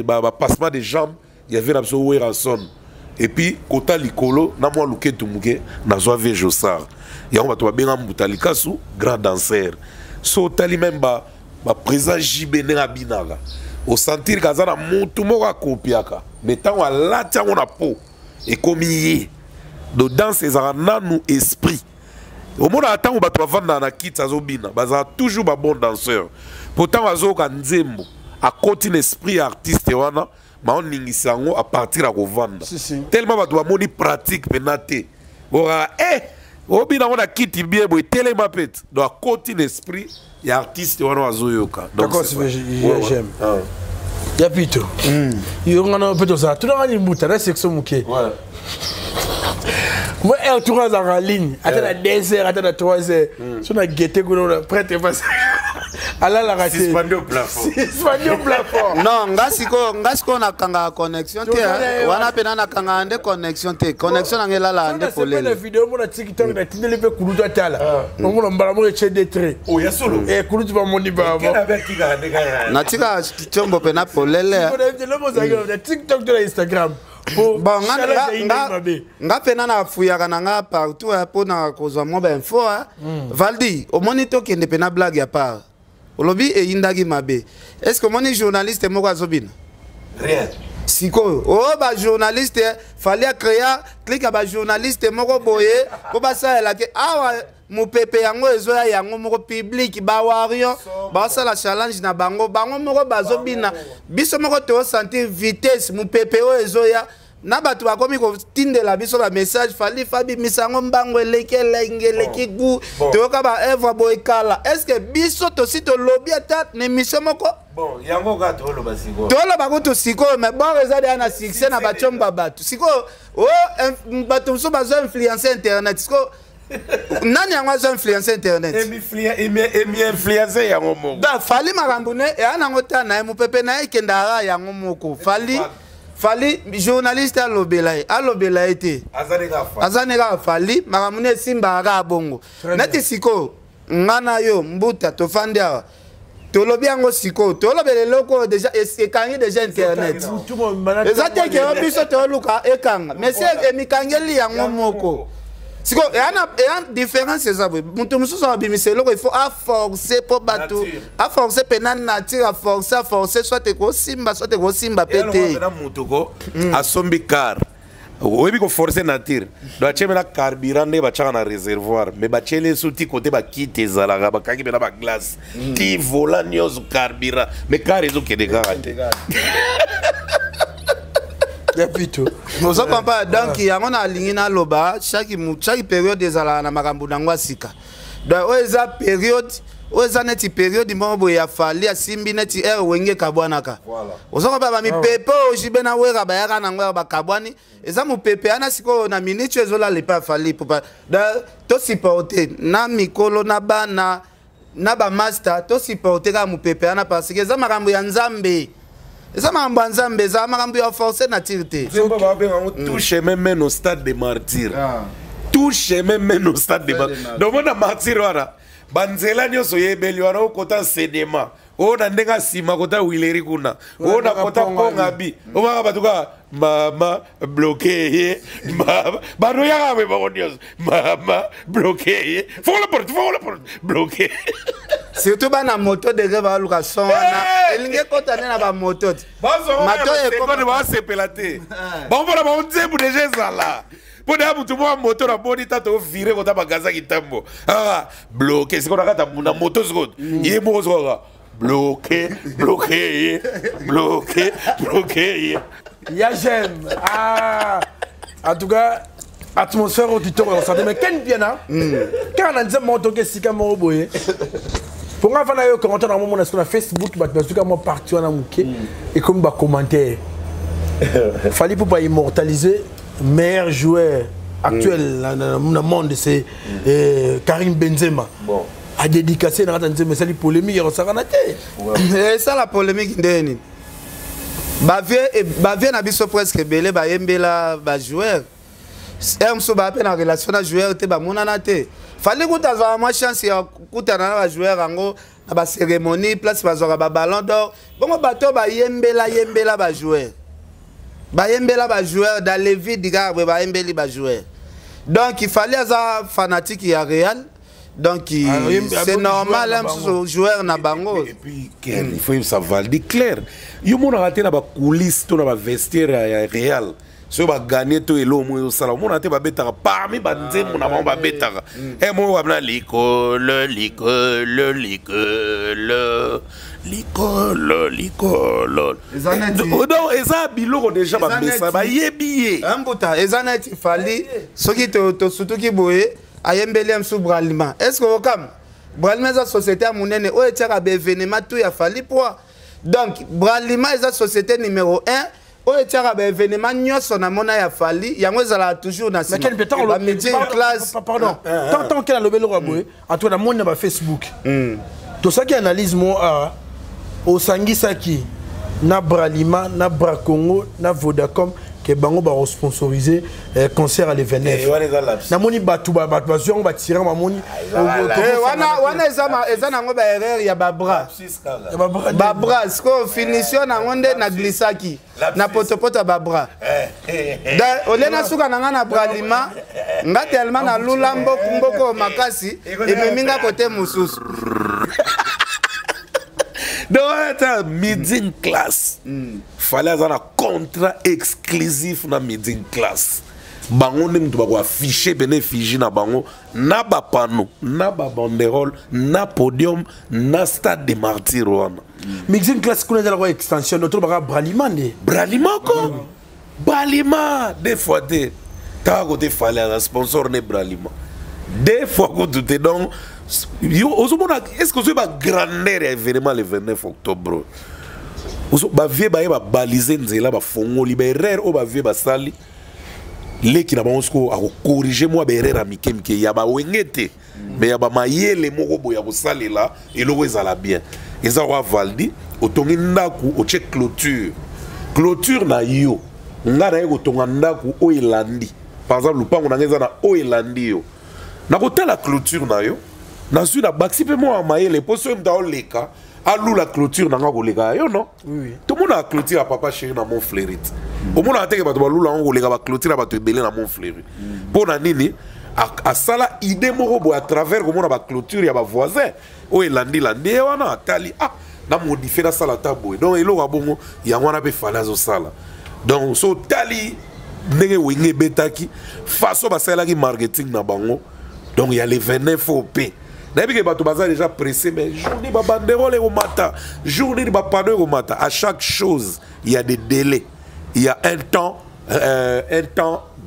ba passement de jambes, il y avait la we ranson. Et puis kota likolo na moi luke tumuke na zo ve Jossard. Yango ba benga mbutalikasu grand danseur. So tali même ba présent jibene na binaga. Au sentir kazana mutu moka kopiaka. Mais tant à la tia on a peau. Et comme il est dans ces arana nous esprit au monde attend on va vendre na kit azobina baza toujours ba bon danseur pourtant azoka nzembo à côté l'esprit artiste wana ma on ningisango à partir à vendre tellement ba doit moni pratique penate ora obina on a kit bien boy tellement pet donc à côté l'esprit et artiste wana azoyoka donc j'aime ya pito yongana pito ça tout dans une bouteille la section muké ouais moi elle tourne dans la ligne attends à 2h attends à 3h sur la guetté qu'on prête face ala la raté suspendu au plafond non ngasiko na kanga connexion te wana pena na kanga ande connexion te connexion ngela la ande polele la vidéo mon TikTok na tindele pe kuluta tala on mo mbala mo chede tre oh ya solo kuluta ba moni ba na tika chombo pena polele na TikTok de Instagram bon nga pena na fuyaka na nga partout po na kozwa mo ba info Valdi o monito kende pena blague ya part olobi e indagi mabe est-ce que moni journaliste moko azobina rien siko oh ba journaliste fallait créer clique ba journaliste moko boye ko basa la ke awa mupepe yango ezoya yango moko public ba wario ba sala challenge na bango moko bazobina biso moko to sentir vitesse mupepe o ezoya na batu bakomi ko tindela biso ba message fali fabi misango mbango eleki gu to ka ba evra boy kala est-ce que biso to sito lobby ata ne mission moko bon yango ka to lo basiko to lo ba ko to siko mais bon rezade na succès na bachomba batu siko oh batu so bazo influencer internet siko nani yango azo influencer internet emi influencer yango moko da fali marambune e ana ngota na mu pepe na ekendara yango moko fali journaliste alobela ete azaneka fali makamune simba ka bongo neti siko ngana yo mbuta to fandi awa tolobi yango siko tolobele loko déjà ekangi déjà internet ezate ke biso to luka ekanga mais c'est emikangeli yango moko siko et différence c'est ça mutu mususu abimisa loko il faut forcer pour bateau à forcer pena nature à forcer soit ko simba pété na mutu ko asombi car oyebi ko forcer nature do acheme na carburant ne bachaka na réservoir mais bachele suti côté ba kite ezalaka bakangi pena ba glace ti vola nyos carburant mais car ezo kede garante Pito. Nous sommes pas donc il y a on a ligne na loba chaque période ezala na makambu nangwa sika. Donc oza période oza neti période mbombo ya fali asimbi neti wenge kabwanaka. Voilà. Ozoko ba mi pepe ojibe na wera ba yaka nangwa ba kabwani eza mu pepe ana siko na minute ezola le pa fali pour da to supporter na mikolo na bana na ba master to supporter ka mu pepe ana parce que eza makambu ya nzambe. Ça m'a embanzambé, ça m'a forcé na tirté. Touche même au stade de martyr. Touche même au stade de martyr. Donc on a martyr voilà. Banzela nyoso yebeli wana okota sedema. Ona ndenga sima kota wileri kuna. Ona kota ponga bi. Oma batuka mama bloqué. Mama bano ya me bonios. Mama bloqué. Faut la porte bloqué. surtout bana moto de rêve aluka son wana elinge kotane na ba moto mato e ko ba sepelate bon voilà bon nzembu déjà ezala pona mutu mwa moto na boni tato vire kota bagaza kitambo bloqué c'est qu'on a na moto seconde ye mo zo bloqué ya j'aime en tout cas atmosphère auditeur on s'entend mais ken bien là quand on dit moto que sika mo boye pour nga fana yo commentaire na mo na Facebook ba tuka mo parti wana muke et comme ba commentaire fallait pour pas immortaliser meilleur joueur actuel dans le monde c'est Karim Benzema bon a dédicacé na attendre mais ça les polémique on s'arrête et ça la polémique ndeni ba vie na biso presque belé ba yembela ba joueur so ba pe na relation na joueur te ba monana te fallait que tu aies ma chance ya kutana na joueur ango na ba cérémonie place ba zora ba ballon d'or bon bato ba yembela ba joueur dans les vies diga ba yembeli ba joueur donc il fallait avoir fanatique ya Real donc c'est normal un joueur na bango et puis il faut ça valide clair yo mon raté na ba coulisses to na ba vestiaire ya Real so ba gagner to elo mo yo sala mon raté ba betaka parmi ba nzembo na ba betaka e mo wa bna l'école donc eza biloko déjà ba messa ba yebiye ambuta ezanati fali soki to sutuki boye ayembeli amsu Bralima est-ce que okam Bralima za société a munene o etaka be événement tout ya fali poa donc Bralima eza société numéro 1 o etaka be événement nyoso na mona ya fali yango ezala toujours na mais quel pétard le métier classe pardon tant qu'elle a le belo raboué à toi na mona ba Facebook tout ça qui analyse moi au sangisaki na Bralima na Bracongo na Vodacom que bango ba sponsoriser concert à l'événement na moni batu ba zion ba tirer ma moni wana eza nango ba erreur ya ba bras ko finition na ngonde na glissaki na potopoto ba bras da olena suka nanga na Bralima nga tellement na lulambo mboko makasi ememinga côté mususu donc middle class fallait avoir un contrat exclusif na middle class bango ne mtu ba afficher bénéfice na bango na ba panneau na ba banderole na podium na stade de martyrs wana middle class kuna za la extension notre ba Bralima ko Bralima des fois des ta côté fallait un sponsor ne Bralima des fois ko tout donc est-ce que vous avez une grandeur événement le 29 octobre? Vous avez balisé nzela ba fongoli ba erreur o ba vie ba sali les qui na ba onsko a corriger moi ba erreur amikemke ya ba wengete mais ya ba mayele moko boya bo sali là et lo ezala bien eza wa valdi otongi ndaku o check clôture na yo ngara yeko tonga ndaku o elandi par exemple lupango na ngeza na o elandi yo na ko la clôture na yo na suis la baxi pe moi mayele poso mta o leka alou la clôture nanga ko leka yo non oui tout monde a clôture à papa chéri na mon fleurit au monde a teke bato balou la ngo leka ba clôture bato ebele na mon fleurit pona nini a sala idée moko bo à travers comment ba clôture ya ba voisin o elandi wana atali na modifier la sala tabo donc elo wa bongo ya wana pe fala zo sala donc so tali ndenge wenge betaki façon ba sala ki marketing na bango donc il y a les 29 OP. Depuis que bato baza déjà pressé, mais journée ba banderole au matin, journée ba panneau au matin. À chaque chose, il y a des délais. Il y a un temps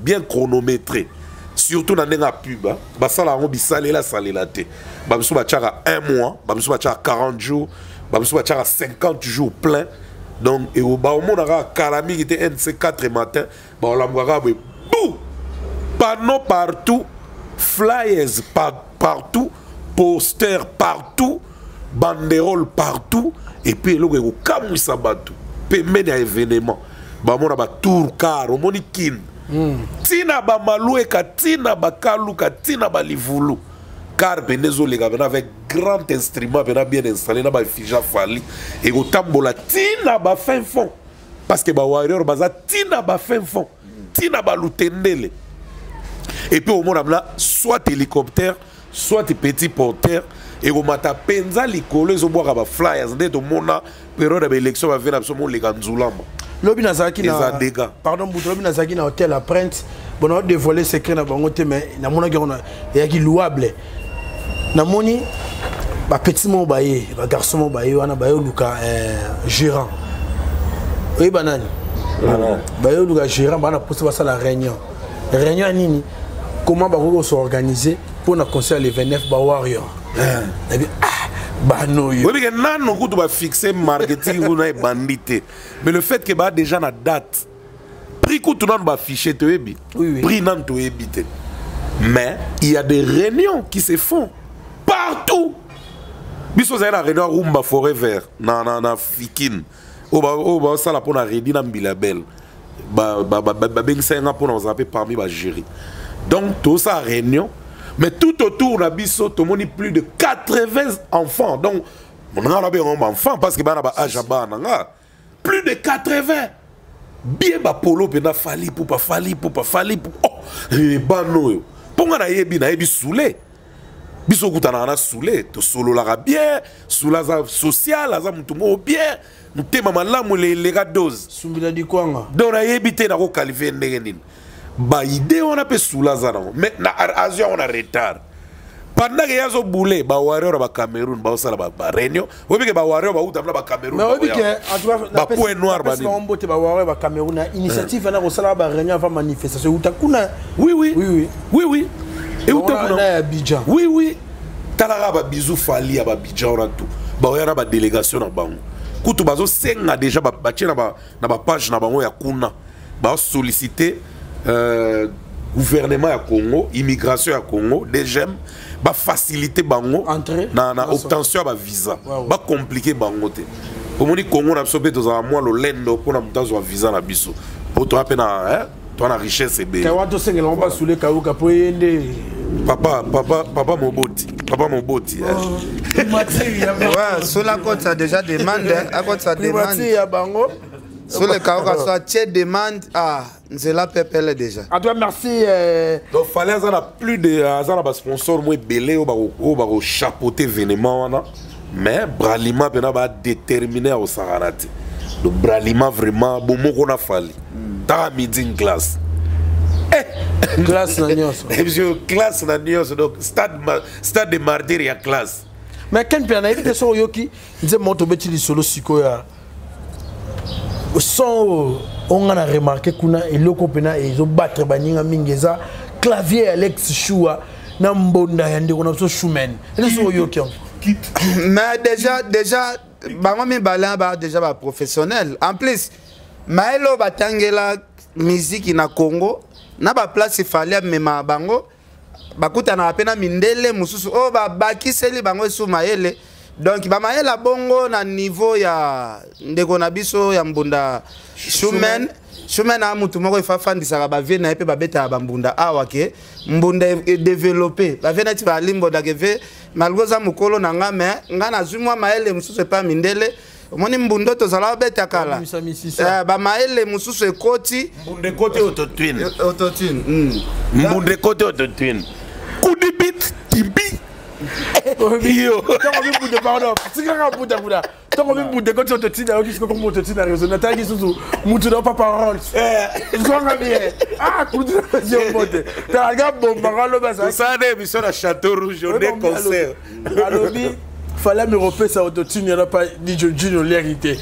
bien chronométré. Surtout dans les pubs, ba sala ngo bisale la salé la té. Ba biso ba tchaka 1 mois, ba biso ba tchaka 40 jours, ba biso ba tchaka 50 jours plein. Donc et au ba on a Kalami qui était NC4 matin, ba on la mwaka bou. Panneau partout, flyers partout. Poster partout, banderole partout, et puis le go kamu sabatu, pemene à événement. Ba mona ba tour car, o moni kin. Tina ba malou ka tina ba kalu ka tina ba livulu. Car benezo les gars avec grand instrument bien installé na ba fija fali et go tambola tina ba fin fond. Parce que ba warrior baza tina ba fin fond. Tina ba lutendele. Et puis au monde là soit hélicoptère soit petit porteur et komata penza likolo ezobwaka ba flyers nde tomona période ya élection ba vena absolument les ganzulamba lobi nazaki na dégâts. pardon buto lobi nazaki na hôtel à Prince bon on dévoiler secret na bango te mais na mona gona yaki louable na moni ba petit mo baye ba garçon mo baye wana baye luka gérant oui banani baye luka gérant bana poser ba la réunion nini comment ba ko s'organiser pour na concert le 29 ba warrior oui, mais non, on doit fixer marketing ou non bandité. Mais le fait que bah déjà na date, prix que tout le monde va afficher te ebi, prix non te ebité. Mais il y a des réunions qui se font partout. Biso za na réunion rumba forêt vert, na fikin. Ba ça la pour na redi na bilabel. Ba bengsa nga pour nous appeler parmi ba gérer. Donc tout ça réunion. Mais tout autour de Bisso, tout le monde plus de 80 enfants. Donc, on a un enfant parce que plus de 80. Bien ba polo pena fali pour pas fali pour pas fali pour oh bano. Ponga na yebi soulé. Bisso kutana na soulé, to solo la bien, soula za social, za mutu mo bien. Mutema malamu les dose. Sumbila di kwanga. Donc na yebi te na ko qualifier ndenge ba idée on a pe soulaza mais na Asia on a retard pendant que yazo boulé ba warrior ba Cameroun ba osala ba réunion obi ke ba warrior ba uta ba Cameroun mais obi ke en tout cas ba point noir ba on bote ba warrior ba Cameroun na initiative na osala ba réunion avant manifestation uta kuna oui et uta kuna na Abidjan oui talaka ba bisou fali ba Abidjan on tout ba yara ba délégation na bango kutu bazo senga déjà ba na ba page na bango ya kuna ba solliciter gouvernement à Congo, immigration à Congo, des gemmes, va faciliter bango na obtention de visa, va compliquer bango te. Pour moi Congo on a absorbé dans un mois le lendo pour obtenir un visa na biso. Pour toi peine hein, toi na richesse c'est bien. Kawato sengela on va souler kauka pour yende. Papa Moboti. Ouais, sur la côte ça déjà demande, à côte ça demande. Bango. Sur le cas où ça demande Nzela Pepele déjà. À toi merci. Donc fallait ça plus de sponsor moi belé au baro chapeauter événement wana. Mais Bralima bena ba déterminé au Saranate. Le Bralima vraiment bon moko na fali. Ta midi classe. Classe na nyos. Classe na nyos donc stade de martyr ya classe. Mais quand bien évité so yoki, nze moto beti li solo sikoya. Son on a remarqué kuna eloko pena ezo battre baninga mingeza clavier Alex Choua na mbonda yande kona so Schumann so yoki mais déjà bango mi bala ba déjà ba professionnel en plus maelo batangela musique na Congo na ba place fallait mema bango bakuta na pena mindele mususu o ba bakiseli bango su maele. Donc bamaela bongo na niveau ya ndeko na biso ya mbunda Schumann a mutu moko ifafandisaka bavie na epe babeta ba mbunda awa ke mbunda développer bavie na ti ba limbo da keve malgoza mukolo na ngame ngana zumwa maele mususu pa mindele moni mbundo to zala beta kala ba maele mususu ekoti mbunde kote autotune mbunde kote autotune kudibit tibi Yo, tant qu'on veut pardon, c'est quand on peut dire, tant qu'on veut dire quand tu te tiens, on dit que comment tu te tiens, raison. Nathalie qui sous, mutu n'a pas parole. Je crois que bien. Ah, coup de vision monte. T'as regardé bon, parole bas. Ça n'est pas sur le château rouge, on est concert. Alors fallait me repérer ça autotune, il n'y en a pas dit Gino Lérité.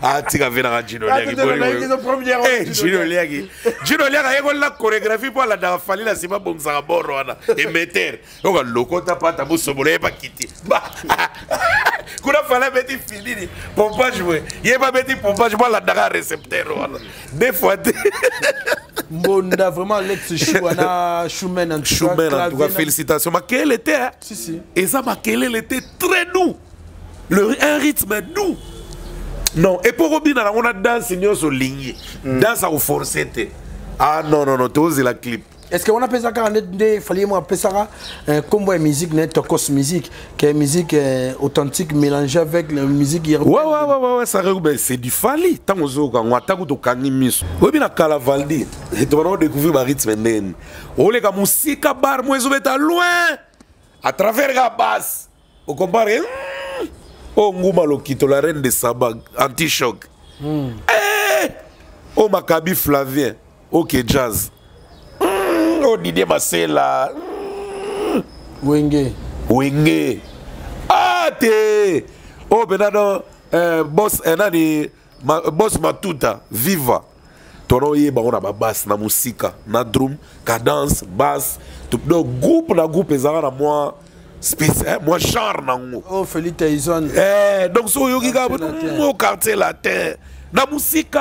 Ah, tu as vu la Gino Lérité. Gino Lérité. Gino Lérité, il y a la chorégraphie pour la dafali, la sima bon ça borona et metter. Donc le loco t'a pas tabou sobolé pas quitter. Bah. Kuna fallait mettre fini. Pompage jouer. Il y a pas mettre pompage moi la daga récepteur. Des fois Bonda vraiment Alex Chouana Schumann en tout cas félicitations. Mais quel était si. Et ça Makele était très doux. Un rythme doux. Non, et pour Robin on a dansé sur ligne. Danse à forcer. Ah non, tu oses la clip. Est-ce qu'on appelle ça quand il fallait appeler ça combo de musique, tokos musique, qui est musique authentique mélangée avec la musique ouais, ça c'est du Fali. Tant aux autres, on attaque au Kanimis. Oui, bien à Calavaldi. Et tu vas découvrir ma rythme. Oh, les gars, musique à bar, moi, ils sont loin. À travers la basse. Vous comparez? Oh, Ngouma Lokito, la reine de Saba, anti-choc. Oh, Maccabi Flavien. Ok, jazz. Oh, Didier Marcella. Wenge. Ah, t'es. Oh, Benado, boss, boss Matuta, Viva. Tono ye ba on a basse na musique, na drum, cadence, basse. Tout le groupe ezara na moi spécial, moi genre nango. Oh, Félix Tyson. Donc so yogi ga au quartier latin na musique.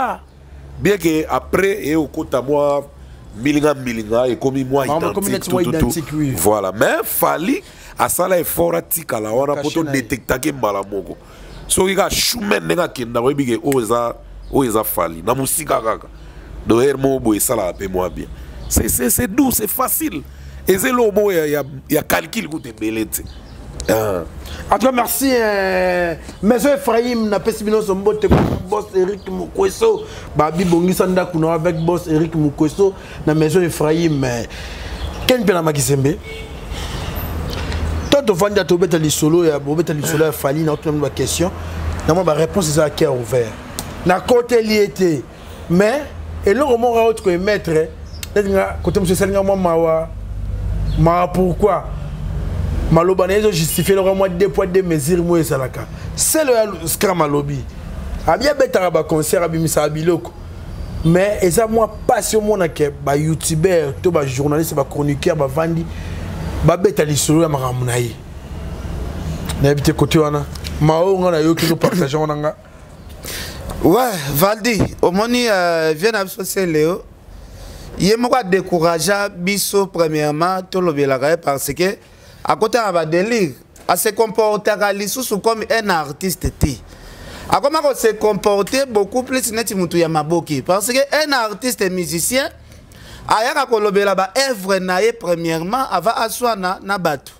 Bien que après et au côté moi milinga et comme moi identique tout. Voilà, mais Fali à ça là effort tika la wana poto détecter que malamoko. So yoga chumen nenga kenda we bige oza Fali na musique kaka. Donc hermo boy ça là paie moi bien. C'est doux, c'est facile. Et c'est le mot il y a calcul pour te belete. En tout cas, merci. Maison Ephraim, n'a pas si bien son boss Eric Mukweso. Babi Bongi Sanda Kuno avec boss Eric Mukweso. Na Maison Ephraim. Quel bien la Makisembe? Toi, tu vas dire que tu as solo et tu as fallu dans toute la question. Ma réponse est à cœur ouvert. Na côté lié. Mais, et là, on va autre que maître. Côté M. Selga, moi, pourquoi? Maloba n'a justifié le mois de poids de mesures moi salaka. C'est le scram à lobby. A bien bête à concert à bimisa abiloko. Mais et ça moi passion mon que ba youtubeur, to ba journaliste, ba chroniqueur, ba vandi, ba bête à l'isolo ya maramunaï. Na habité côté wana. Mao on a yo qui nous partager on nga. Ouais, Valdi, au moni vient à Léo. Il m'a découragé biso premièrement tout le belagaye parce que à côté de délire, à se comporter comme un artiste. À comment se comporter beaucoup plus parce que un artiste musicien, a kolobela ba œuvre naie premièrement avant aswana na batu.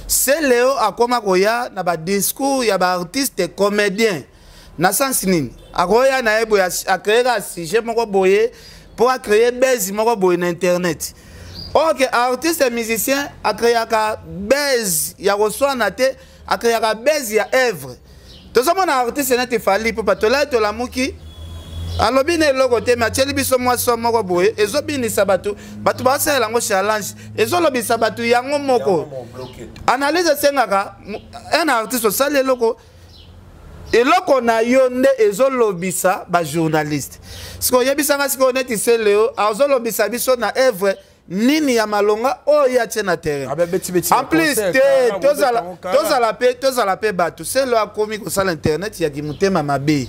C'est Léo a comment koya na ba discours ya ba artiste comédien. Na sens nini? A koya na ebo ya créer un sujet moko boye pour créer buzz moko boye na internet. Ok, artiste et musicien a créé un buzz, il y a reçu un athée, a créé un buzz, il y a œuvre. Tout ça, mon artiste n'est pas fallu pour pas te la mouki. Alors, bien, le côté, mais tu as dit, moi, ça m'a boé, et zo bien, ça batou, batou, bah, c'est la challenge, et zo lobi, ça batou, y a un moko. Analyse, c'est un artiste, ça, les locaux. Et là qu'on a yonde et zo lobisa, bah, journaliste. Ce qu'on y a bis, c'est qu'on est ici, Léo, à zo lobisa, biso na œuvre. Nini ya malonga o ya tena terrain. En plus tous à la paix batu c'est le komi ko sala internet ya kimutema mabe.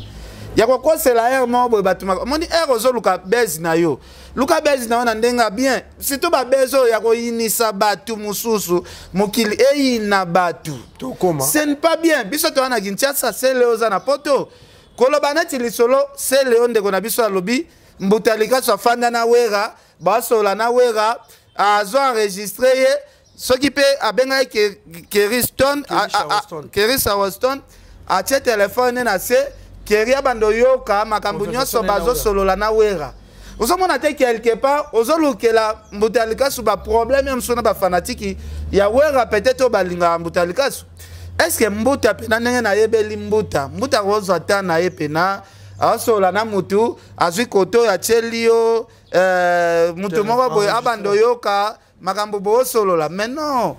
Ya ko c'est la air mo bo batu moni air ozo luka base na yo. Luka base na ona ndenga bien. Surtout ba bezo ya ko inisa batu mususu mokili e ina batu. To koma. Ce n'est pas bien. Biso to na Kinshasa c'est le ozana poto. Kolobana ti lisolo c'est le onde ko na biso lobby mbutalika so fanda na wera. Basola na wera azo enregistré ce qui peut a benga Kerry Stone a tie téléphone na se Kerry abando yoka makambu nyonso bazo solo la na wera ozomona te quelque part ozolukela mbutalika su ba problème même sona ba fanatique ya wera peut-être balinga mbutalika est-ce que mbuta pena ndenge na yebeli mbuta rozo ata na yepena asola na mutu azwi koto ya chelio mutu moko boye abando yoka makambo bo solo la mais non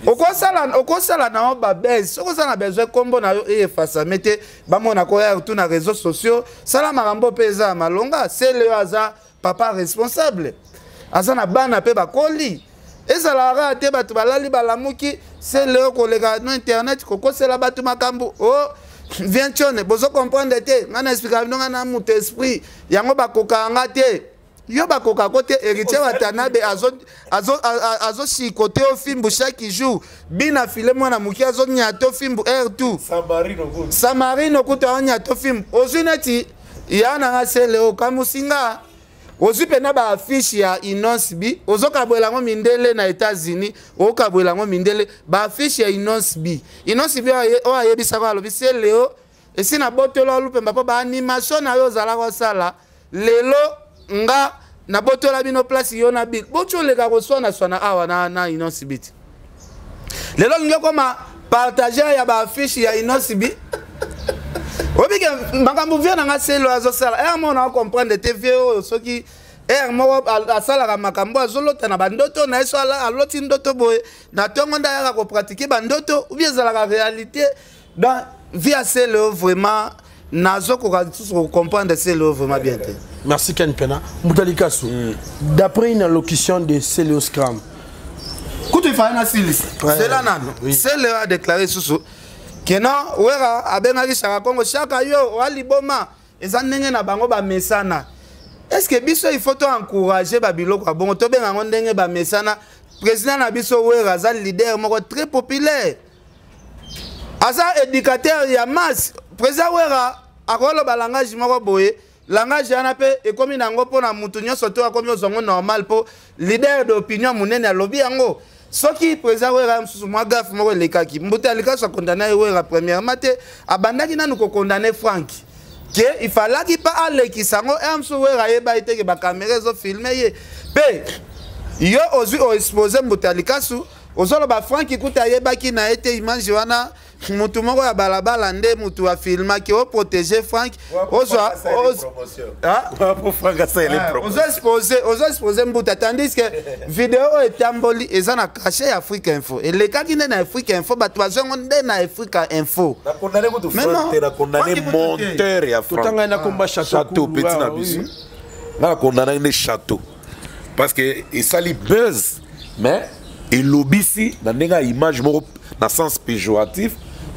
okosala na ba base okosala na besoin kombo na yo e face mete ba mona ko ya tout na réseaux sociaux sala makambo peza malonga c'est le hasard papa responsable azana bana pe ba koli ezala te batu balali balamuki c'est le kolega no internet kokosela batu makambo oh viens tchone bozo comprendre te ngana explication ngana mutu esprit yango bakoka ngate yo bakoka côté héritier Watanabe azo si côté au film chaque jour bina filé mwana muki azo nyato film R2 Samarino kuta nyato film ozuneti yana ngasele o kamusinga Ozu pena ba affiche ya Inosbi, ozoka bwelango mindele na États-Unis, oka bwelango mindele ba affiche ya Inosbi. Inosbi o ayebisa ko alobi se Léo, esi na botolo lupe mbapo ba animation na yo zala ko sala. Lelo nga na botola bino place yo na bik. Bocho lega ko swana awa na Inosbi. Lelo ngyo koma partager ya ba affiche ya Inosbi. Obike makambo vient na ngaselo azosala mona comprendre TV soki mo asala ka makambo azolota na bandoto na eso ala aloti ndoto boye na tongo nda ya ko pratiquer bandoto ou bien zala la réalité dans via celo vraiment nazo ko comprendre celo vraiment bien. Merci Ken Pena. Mutalikasu. D'après une allocution de Célio Scram. Kutu fana silis. C'est là nano. Célio a déclaré sous Kena wera abengaki chaka Congo chaka yo waliboma eza ndenge na bango ba mesana. Est-ce que biso il faut encourager ba biloko bongo to benga ndenge ba mesana président na biso wera za leader moko très populaire. Asa éducateur ya masse président wera akolo ba langage moko boye langage yana pe ekomi nango pona mutu nyonso to akomi ozongo normal po leader d'opinion munene alobi yango. Ce qui présente moi gaffe moi les cas qui Mbutalika soit condamné la première maté abandaki na nous condamner Frank que il fallait qu'il pas aller qui sango amso wera yeba ite ke ba caméra zo filmer pe yo ozu exposer Mbutalika su ozolo ba Frank ikuta yeba ki na ete image wana mutu moko ya balabala nde mutu wa filma ki o protéger Frank ozo exposer Mbuta tandis que vidéo etamboli ezana caché Afrique Info et les cas qui na Afrique Info ba toazongo nde na Afrique Info na condamné ko to frère na condamné monteur ya France tanga na combat château petit na biso na condamné ne château parce que il sali buzz mais il lobisi na ndenga image moko na sens péjoratif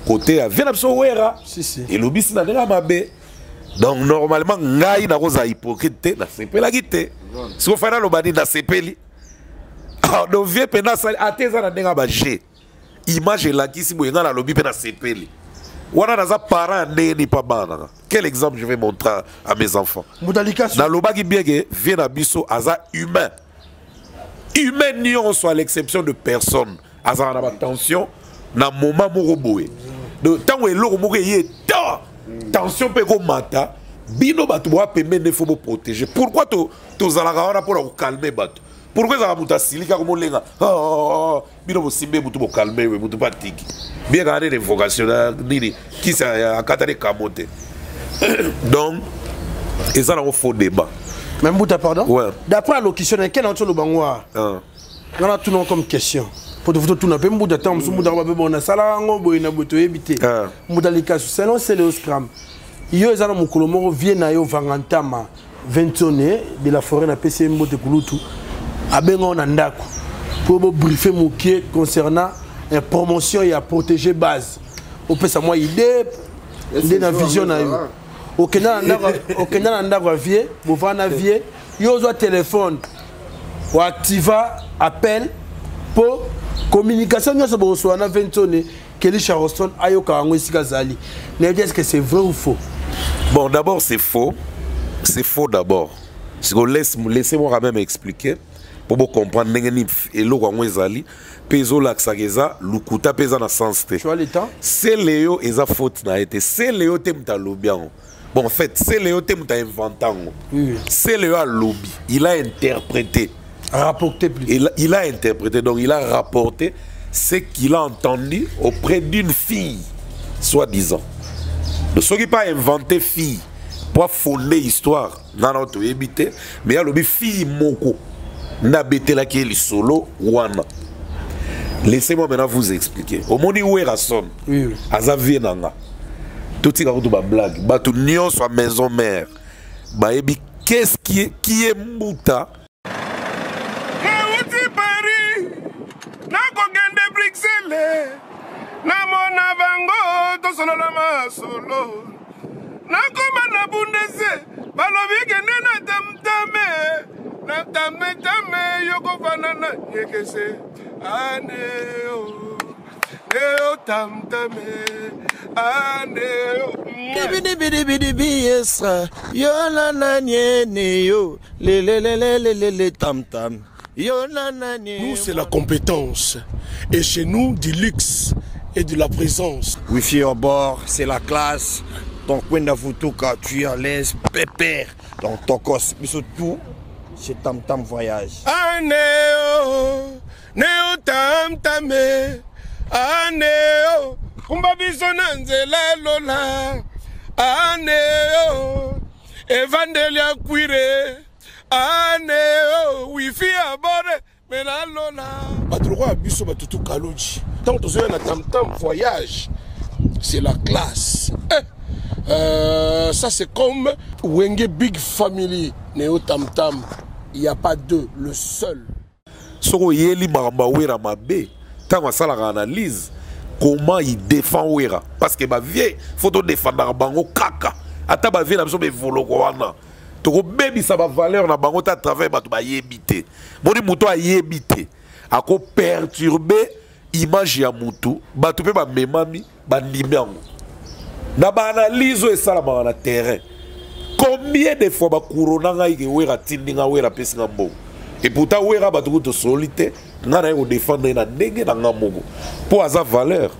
côté à Venapso Wera et lobisi na ndenga mabe donc normalement ngai na koza hypocrite na sepela kite si on fait na lobadi na sepeli ah no vie pena sali ateza na ndenga ba G image la kisi boyenga na lobi pena sepeli wana naza parent ndeni pa bana quel exemple je vais montrer à mes enfants na lobaki biege vie na biso aza humain nyonso à l'exception de personne aza na tension na moment moko boye de tango eloko moko ye tension pe ko mata bino bato bo pembe ne faut protéger pourquoi to zalaka wana pour calmer bato pourquoi za muta silika ko molenga bino bo simbe mutu bo calmer we mutu patiki bien garder des vocations nini qui ça akatare kamote donc et ça on faux débat. Même Bouta, pardon? Ouais. D'après l'allocution, quel est le bangoua? On a tout comme question. Pour te faire tout le monde, Bouta, on a salango, on a beau éviter. Bouta, selon Célio Scram, il y a un moukolomoro vient à Vangantama, 20 années de la forêt na PCM Bote Kulutu, à Bengon Andako, pour briefer Mouké concernant la promotion et à protéger base. On peut savoir idée, la vision na yo. Au Kenya ndako vie bovana vie yozo téléphone ou activa appel pour communication nyoso bo so na 20 tonnes Kelly Charleston ayoka ngo sikazali. Est-ce que c'est vrai ou faux? Bon, d'abord c'est faux. C'est faux d'abord. Si vous laissez-moi quand même expliquer pour vous comprendre ngeni elo kwa ngwezali pezo laksageza lukuta peza na sens te. Tu vois le temps? C'est Léo eza faute na été. C'est Léo temta lobian. Bon, en fait, c'est Léo qui a inventé. C'est Léo à lobby. Il a interprété. Rapporté plus. Il a interprété, donc il a rapporté ce qu'il a entendu auprès d'une fille, soi-disant. De ceux qui n'ont pas inventé fille pour fonder l'histoire, non, non, tu éviter, mais il y a le fille moko. N'a bêté là qui est le solo, wana. Laissez-moi maintenant vous expliquer. Au moment où il sonne, Azavi nanga. Tout ce qui est blague, batou nion soit maison mère. Baebi qu'est-ce qui est Mouta? Kauti Paris, na kogende Bruxelles, na mona vango to solo la masolo. Na koma na bundese, balobi kende na tame yoko fanana yekese. Aneo, neo tamtame, aneo. Nous, c'est la compétence. Et chez nous, du luxe et de la présence. Wifi au bord, c'est la classe. Ton coin d'Avutuka, tu es à l'aise, pépère. Donc, ton cos, mais surtout, c'est Tam Tam Voyage. Aneo, Neo Tam Tame, Aneo, Kumbabisonanzela Lola, Aneo, Evangelia Quire, Aneo, Wifi à bord, mais la Lola. Patrouille à Bisso Batutu Kaloji. Tant que tu es Tam Tam Voyage, c'est la classe. Ça c'est comme Wenge Big Family, Neo Tam Tam. Il n'y a pas deux, le seul. Soko yeli maramba wera mabe. Tant que ça la analyse, comment il défend wera. Parce que ma vieille, faut défendre bango kaka. Ata ba vieille na biso be volo ko wana. Toko bebi sa ba valeur na bango ta travers ba to ba yebite. Moni muto a yebite. Ako perturber image ya mutu, ba to pe ba memami, ba ndimyango. Na ba analyse et ça la na terrain. Combien de fois ba corona nga ike wera tindinga wera pesi nga mbo. Et pourtant wera ba to solité, nga na yo défendre na ndenge na nga moko. Pour asa valeur.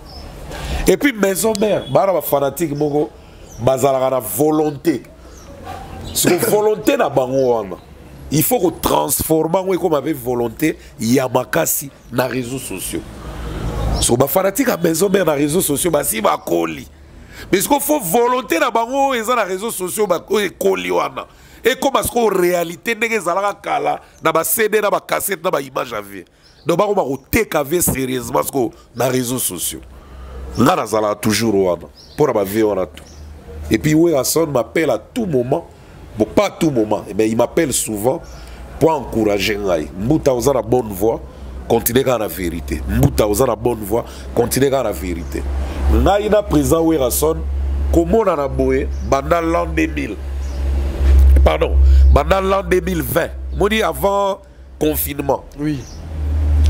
Et puis maison mère, ba ba fanatique moko bazala na volonté. C'est une volonté na bango wana. Il faut que transformer comme avec volonté yamakasi na réseaux sociaux. So ba fanatique à maison mère na réseaux sociaux ba si ba koli. Mais ce qu'il faut volonté na bango et na réseaux sociaux ba koli wana. Et comme est-ce qu'en réalité ndenge zalaka kala na ba CD na ba cassette na ba image à vie. Donc ba ko ba ko take avec sérieusement parce que na réseaux sociaux. Là na zala toujours wana pour ba vie wana tout. Et puis Werason m'appelle à tout moment. Bon, pas à tout moment, mais il m'appelle souvent pour encourager Ngai. Mbouta oza la bonne voie, continuez dans la vérité. Mbouta oza la bonne voie, continuez dans la vérité. Ngai na présent Werason, comment on a boé pendant l'an 2000. Pardon, pendant l'an 2020. Moi dis avant confinement. Oui.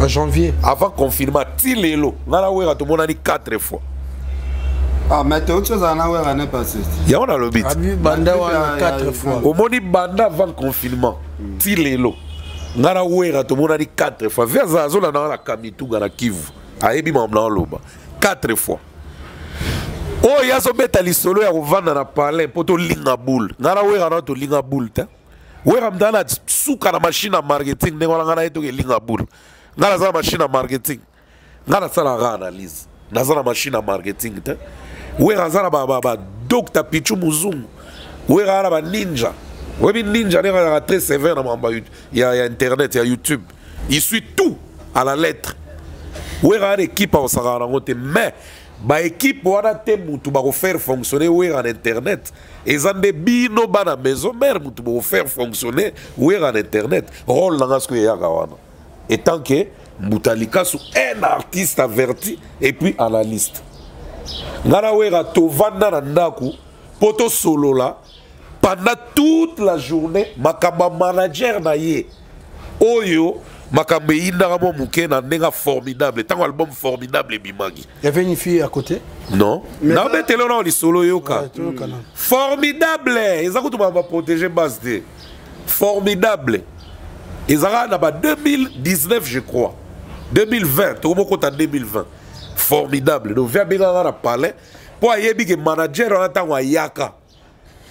En janvier. Avant confinement, Tilelo. Nala Wera tout le monde a dit 4 fois. Ah, mais tu as autre chose à en n'est passé. Il y a on a le bit. Banda 4 fois. Au moni banda avant confinement. Tilelo. Nala Wera tout le monde a dit 4 fois. Vers Zazola dans la Kamitu na Kivu. Ayebi mamna loba. 4 fois. Oh, il y a ce bête à l'isolo ya vendre na palais pour to linga boule. Nala Wera na to linga boule ta. Wera mdana suka na machine à marketing ne wala ngana eto ke linga boule. Ngala za machine à marketing. Ngala sala analyse. Nazana machine à marketing ta. Wera zana ba Dr Pichu Muzungu. Wera ala ba ninja. Webi ninja ne ga très sévère na mamba il y a internet, il y a YouTube. Il suit tout à la lettre. Wera a équipe en sara na ngote mais ba équipe wana te mutu ba ko faire fonctionner Wera en internet. Ezande bino bana maison mère mutu ba ko faire fonctionner Wera en internet. Rôle na ngasko ya gawana. Et tant que Moutalika sous un artiste averti et puis analyste. Ngana Wera tovanda na ndaku poto solo là pendant toute la journée makamba manager na ye oyo makambe inda mo muke na ndenga formidable tant album formidable bimagi. Il y avait une fille à côté? Non. Na betelo na li solo yoka. Formidable. Ezako to ba protéger base de. Formidable. Ezara na ba 2019 je crois. 2020, tout le monde en 2020. Formidable. Donc, viens bien dans le palais. Pour y que manager en attend à Yaka.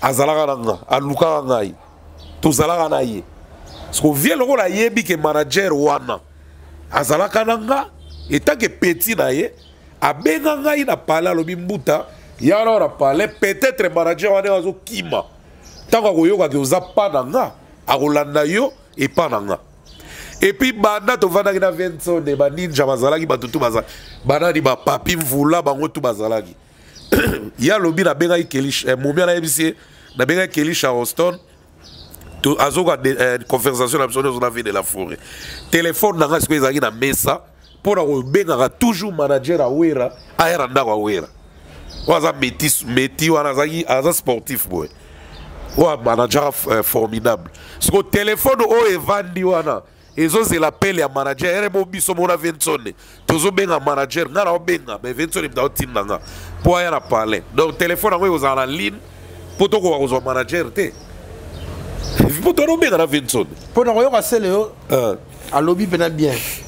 Azalaga, à Luka Ngai. Tout Zalaga Naye. Parce qu'on vient le rôle à Yebi que manager Wana. Azalaga Nanga. Et tant que petit Naye, à Benanga, il a parlé à l'Obimbuta. Il y a un palais. Peut-être manager Wana Azo Kima. Tant qu'on yoga que vous a pas Nanga. À Rolanda Yo et pas Nanga. Et puis banda to vanda kina Vincent de ba ninja bazalaki batutu bazalaki bana di ba papi mvula bango tu bazalaki ya lobi na benga ikelish momia na ebisi na benga ikelish à Houston to azoka conversation absolue na vie de la forêt téléphone na ngasko ezaki na mesa pour na benga toujours manager a Wera a nda wa Wera waza meti wana zaki aza sportif boy wa manager formidable ce que téléphone o evandi wana Ezo c'est l'appel à manager. Ere mo biso mona Vincent. Tozo benga manager. Ngara o benga. Mais Vincent ibda otinanga. pour aller parler. Donc téléphone vous en ligne pour to ko ko manager te. Pour to no bien na Vinson. Pour nous yo ka Léo. À lobby bien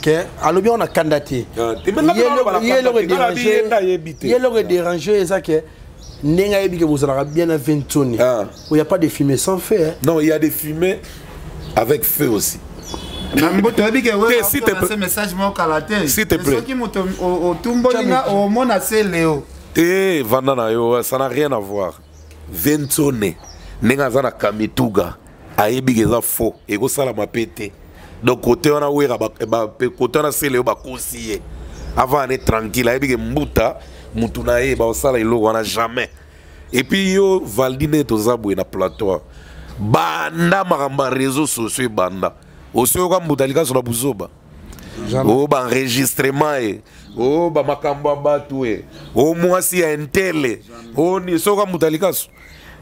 que à lobby on a candidaté. Il y a le déranger ça que n'enga yebi que vous allez bien à Vinson. Il y a pas de fumée sans feu. Non, il y a des fumées avec feu aussi. S'il te plaît. Eh, Vandana yo, ça n'a rien à voir. Ventone, nenga zana kamituga, ayebi geza faux, ego sala mapete. Donc côté on a oué côté on a sele ba conseiller. Avant on est tranquille, ayebi ge mbuta, mutuna ye ba sala ilo wana jamais. Et puis yo Valdine to zabwe na plateau. Banda maramba réseaux sociaux banda. Oso ka mbutalika so na buzoba. Oh ba enregistrement oh ba makamba batu oh mwasi ya entele oh ni soka mutalikaso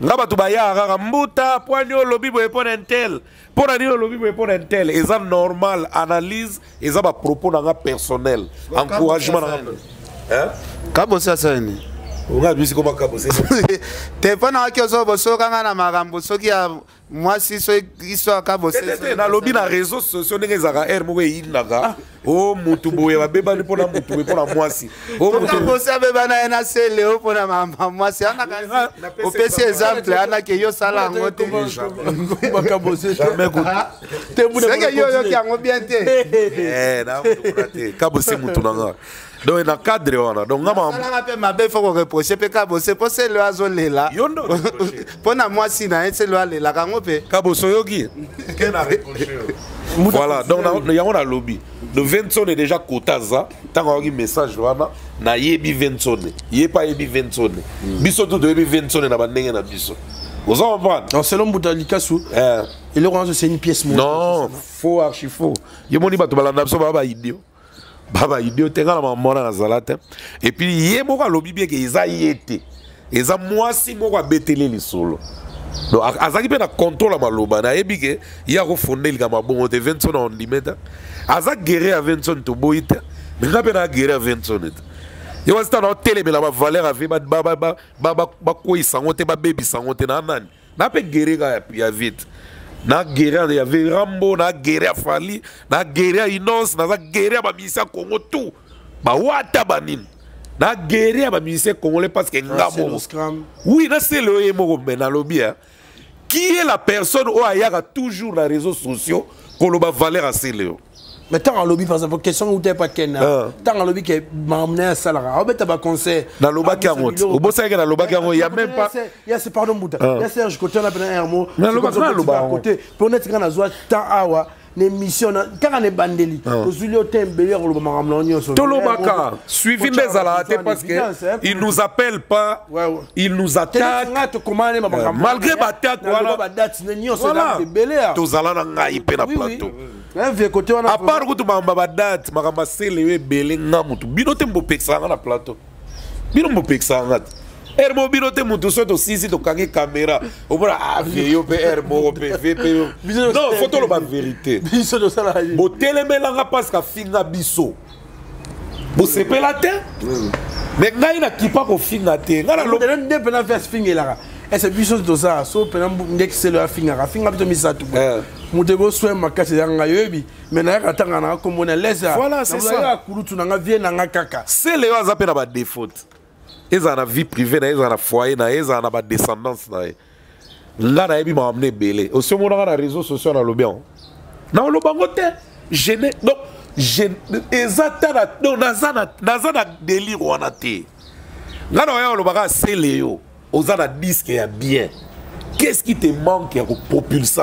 ngaba tu baya kaka mbuta poani olobi boye pona entel pona ni olobi boye pona entel eza normal analyse eza ba propos na nga personnel encouragement na nga hein kabo sasa ni unga bisi koma kabo sasa téléphone a kioso boso kanga na makambo soki ya mwasi so histoire kabo sasa na lobi na réseaux sociaux ndenge zaka air mo yindaga oh mutu boye ba beba ni pona mutu boye pona mwasi oh mutu bosi abeba na ena sele o pona mama mwasi ana kanza o pesi exemple ana ke yo sala ngote ba kabo sasa jamais go te mutu yo ki ango bien te na mutu te kabo si mutu nanga donc na cadre wana donc ngama sala pe mabe faut reprocher pe kabo c'est pour c'est le azolela yondo pona mwasi na c'est le alela kango pe kabo soyoki kena reprocher voilà donc il y a un lobby le Vinson est déjà kotaza tant un message wana na yebi Vinson yé pas yebi Vinson biso tout de yebi Vinson na bandenge na biso vous en comprenez non selon Boutalika sou et le rang c'est une pièce non faux archi faux yo moni bato balanda biso baba idiot baba idiot tenga na mamona na zalata et puis yé moko lobby bien que eza yete eza mwasi moko abetele lisolo. Donc, azaki pe na contrôle maloba na ebike ya ko fonder li kama bongo te Vinson on limeta azak guerre à Vinson to boita mais na pe na guerre à Vinson et yo wasta na télé mais la valeur ave ba ko isango te ba baby sango te na nani na pe guerre ya vite na guerre ya Rambo na guerre Fali na guerre Inos na za guerre ba misa Congo tout ba wata banine na guerre ba musicien congolais parce que ngamo oui na c'est le yemo na lobby qui est la personne où ayaka toujours les réseaux sociaux qu'on le valeur à Céléo mais tant en lobby par exemple question où t'es pas ken tant en lobby que m'amener à salaire on t'as pas conseil na loba kango au bossa que na loba kango il y a même pas il y a c'est pardon Bouta il y a Serge côté on a plein un mot na loba côté pour net quand na zoa tant awa l'émission quand on est bandeli aujourd'hui au tembe on le maramla nyonso tolobaka suivi des alaté parce que il nous appelle pas il nous attaque malgré batak voilà date nyonso là belé tozala na ngai pe na plateau à part que tu m'as date makamba sele belé ngamutu bino tembo peksa na plateau bino mo peksa ngat Hermo bino te mutu soto sisi to kangi caméra o bora avio pe hermo pe VP non photo lo ba vérité biso do sala bo telemelanga parce que finga biso bo sepela te mais ngai na kipa ko finga te ngala lo de pena vers finga la et c'est biso do ça so pena ndek c'est le finga biso misatu mutu go soe makasi nga yobi mais na katanga na ko mona lesa voilà c'est ça kulutu na nga vie na nga kaka c'est le waza pe na ba défaut. Ils ont la vie privée, ils ont la foyer, ils ont la descendance. Là, ils m'ont amené belé. Au second moment, les réseaux sociaux dans le bien. Dans le bangote, je n'ai donc exactement donc dans un délire on a été. Là, on le baga c'est Léo. Aux ana disque est bien. Qu'est-ce qui te manque pour propulser?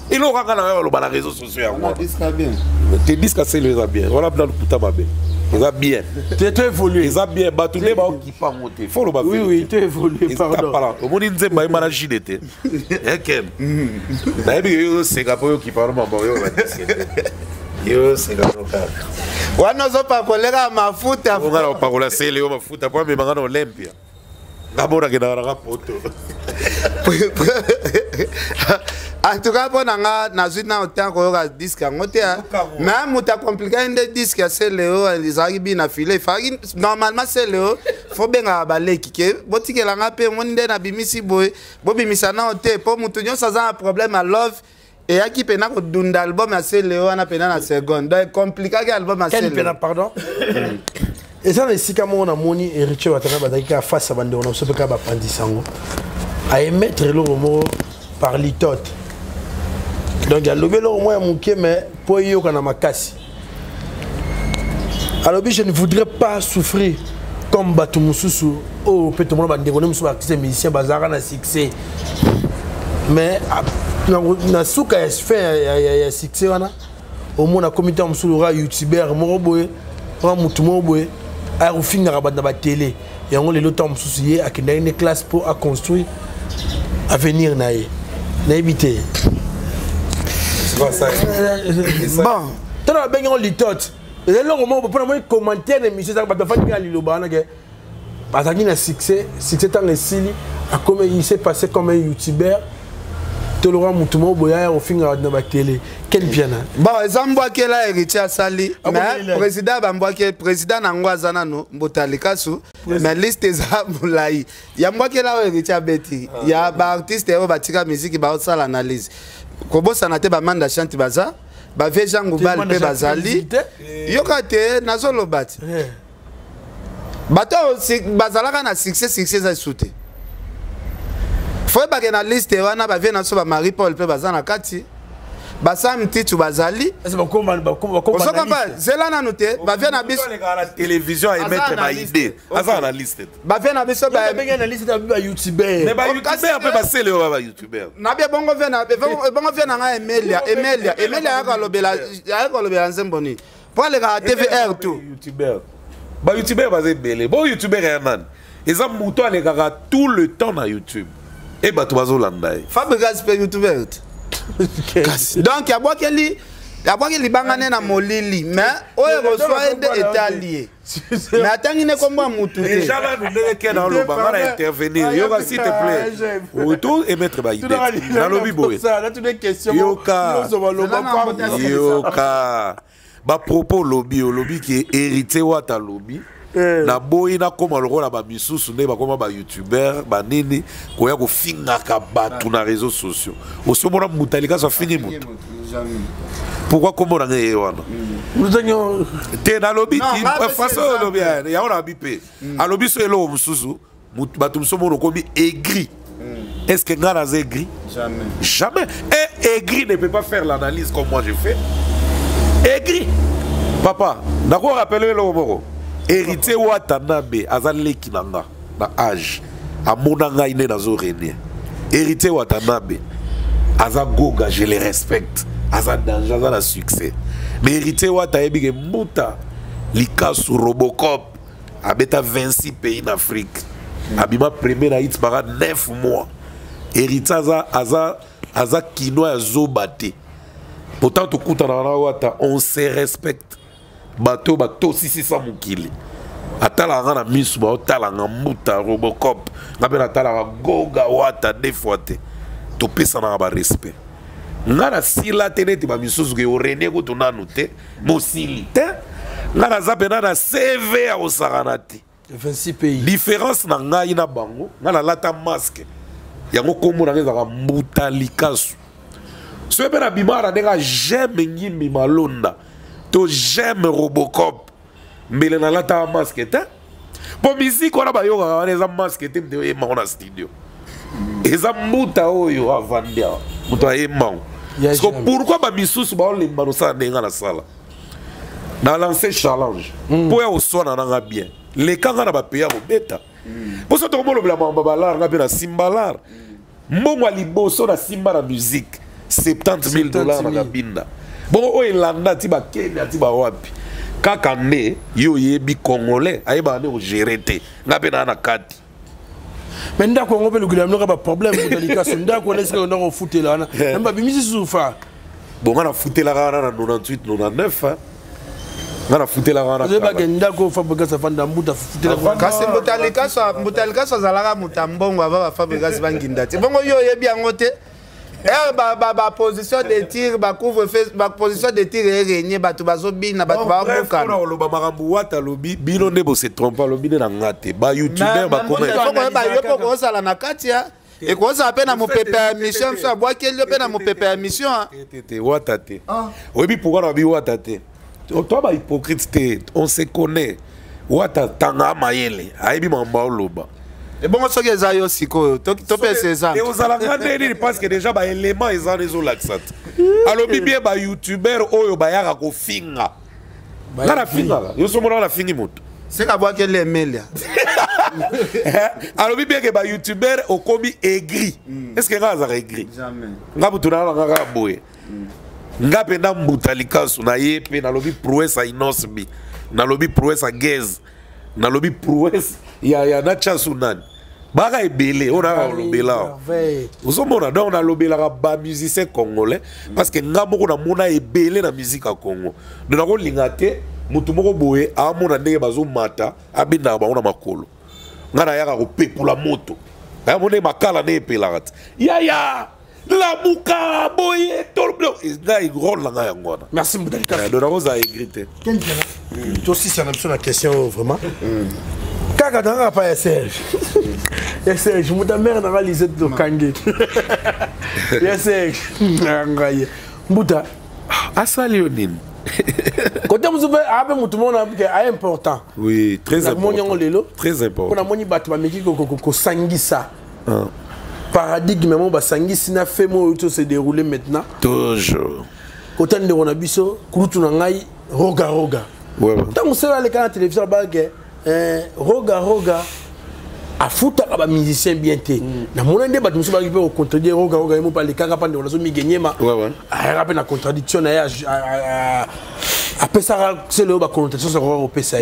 Et là, on a le baga les réseaux sociaux. On disque bien. Tes disques c'est les bien. Voilà dans le putain ma belle. Ils ont bien. Tu es évolué. Ils ont bien. Batouné ba qui pas monter. Faut le battre. Oui, tu es évolué. Pardon. Au monde nze ba imana jidete. Ekem. Na ebi yo seka po yo qui parle mamba yo ba disete. Yo seka no ka. Wana zo pa kolega mafuta. Ngala pa kola sele yo mafuta po me mangana Olympia. Ngabora ke na ra poto. En tout cas, pour na autant que disque mais muta compliqué des disques c'est Léo les arrivent na filer normalement c'est Léo faut benga baleki ke botikela nga pe moni nde na bimisi boye bobimisa na te po mutu nyonso aza na problème à love et yaki pena ko dunda album ya Seleo wana pena na seconde donc compliqué que album ya Seleo pena pardon et ça les sika mo na moni héritier wataka badaki ka face à bande on se peut ka ba pandisango à émettre le mot par litote donc ya lobelo au moins muké mais po yo kana makasi. Alors je ne voudrais pas souffrir comme Batumoussou oh peut-être moi bandégoné musu artiste musicien bazara na succès mais na souka ya fait ya succès wana au moins na comité musu ra youtubeur mo boye ra mutu mo boye a rufinga rabanda ba télé et on les lotam musu yé akenda une classe pour à construire avenir naé na éviter bon tala ben on litote et là on peut prendre un commentaire émission ça va te faire gagner le bana que parce qu'il a succès dans les sili à comment il s'est passé comme un youtubeur tout le monde mutumo boya au fin de la télé quel bien bon ezambo akela héritier sali mais président bambo ke président nangwaza nano mbotalikasu mais liste za mulai ya mbo akela héritier beti ya ba artiste ba tika musique ba sala analyse ko bossa na te ba manda chanti baza ba veja ngubal pe bazali yokate nazolo bati bato bazalaka na succès za soute faut ba na liste wana ba vena so ba Marie Paul pe bazana kati ba sam titu bazali est-ce ba komba zela na note ba vena biso la télévision et mettre ma idée asa na liste ba vena biso ba na liste ba youtubeur mais ba youtubeur pe ba sele ba youtubeur na bien bongo vena nga Emelia ya lobela nzemboni pour les gars TVR tout youtubeur ba youtubeur bazé belé bon youtubeur yanan eza muto ale kaka tout le temps na YouTube et ba to bazolanda Fabregas pe youtubeur donc ya bwakeli bangane na molili mais oyo reçoit de étalier mais atangi ne komba mutu déjà là nous devons dans le bangana intervenir yoka s'il te plaît autour et mettre ba idée dans lobby boy ça là toutes les questions yoka ba propos lobby qui est hérité wata lobby na boy na koma lokola ba misusu nde ba koma ba youtubeur ba nini koya ko fingaka batu na réseaux sociaux osomona mutalika so fini mutu pourquoi comment on est wana nous avons te na lobby façon lobby ya on a bipé a lobby so elo mususu batu msomo komi aigri est-ce que ngana aigri jamais et aigri ne peut pas faire l'analyse comme moi je fais aigri papa d'accord rappeler le moko héritier Watanabe azaleki nanga na âge amona ngai ne nazo renier héritier Watanabe aza goga je les respecte aza danger aza na succès mais héritier Watayebi ke mbuta likasu Robocop abeta 26 pays en Afrique abima premier na hit para 9 mois héritier aza kinoa zobate pourtant to kutana na wata on se respecte bato sisi sa mukili atala ngana misu ba otala ngamuta Robocop ngapena atala goga wata defote to pesa na ba respect ngana sila teneti ba misusu ke orene ko tunanu te mosili te ngana zapena na CV ya osaranati 26 pays différence na ngai na bango ngana lata masque yango komo na ngeza mbuta likasu so ebena bimara nega j'aime ngimbi malonda to j'aime Robocop mbele na lata masque te po musique wana bayoka wana eza masque te mte oyembango na studio eza mbuta oyo avandia moto ayembango parce que pourquoi bamisusu baolemba nosala ndenga na sala na lancer challenge po ya oswana nanga bien lekanga na bapeya kobeta poso tokomolobela mamba balar nga mpe na simbalar mbongo ya liboso na simba na musique $70,000 na kabinda bon oyo elanda ti bakenya ti bawapi kaka nde yo yebi congolais ayeba nde ogere te nga mpe naa na kati mais ndako yango mpe lokila mnoka baproblème botalikaso ndako wana esika ndako ofutela wana même babimisi sufa bon nga na futelaka wana na 98 99 nga na futelaka wana ozebake ndako Fabregas afanda mbuta futelaka kasi mbotalikaso azalaka muta mbongo ava baFabregas banginda te bongo yo oyebi yango te Position de tir, position de tir est régnée, tu vas bina, tu vas boucan. On va marambu wata lobi, bino nebo se trompe, lobi na ngate, ba YouTuber ba comment. Il faut qu'on ça la nakatia. Et quoi ça appelle à mon pépé mission, ça boit quel le peine à mon pépé mission. Wata te. Oui, puis pourquoi on a wata te? Toi ba hypocrite, on se connaît. Wata tanga mayele, aibi mamba loba. Et bon, ce que ça y aussi, tu peux c'est ça. Et aux alanganes, parce que déjà, les éléments, ils ont les olaxat. Alors, bien, les youtubeurs, ils ont des finga. La finga, ils sont la fingi moto. C'est qu'à voir qu'elle est mêlée. Alors, bien que les youtubeurs ont commis aigri. Est-ce que vous avez aigri? Jamais. Vous avez aigri. Vous avez mboutalikasu na yepe na lobi prouesse inosbi na lobi prouesse gaze na lobi prouesse ya na chansu nani baga ebele on a lobela uzomona donc na lobela ba musicien congolais parce que ngamoko na mona ebele na musique ya Congo donc ko lingate mutu moko boye amona ndenge bazo mata abinda ba ona makolo ngana yaka ko pepula moto ba mona makala ne epela ya la bouka boye tolblo il rôle la ngona. Merci Mboutalika. De la rose a égrité. Toi aussi c'est une question vraiment. Kaka dans pas Serge. Serge, mon mère n'a pas lisé de Kangé. Serge. Mbouta. Asa Léonine. Quand vous avez un tout le monde est important. Oui, très important. Très important. On a moni battu mais qui ko sangisa. Paradigme mon basangi sina fait mo tout se dérouler maintenant. Toujours. Quand on a biso kurutu na ngai roga roga. Ouais. Tant on sera les canaux téléviseurs bague roga a fouta ba musicien bien té. Na mon ande bat musu ba ko contredire roga mo pas les kanga pa ndona so mi genyema. Ouais. A rappel na contradiction na ya a pesa c'est le ba connotation sur au pesa.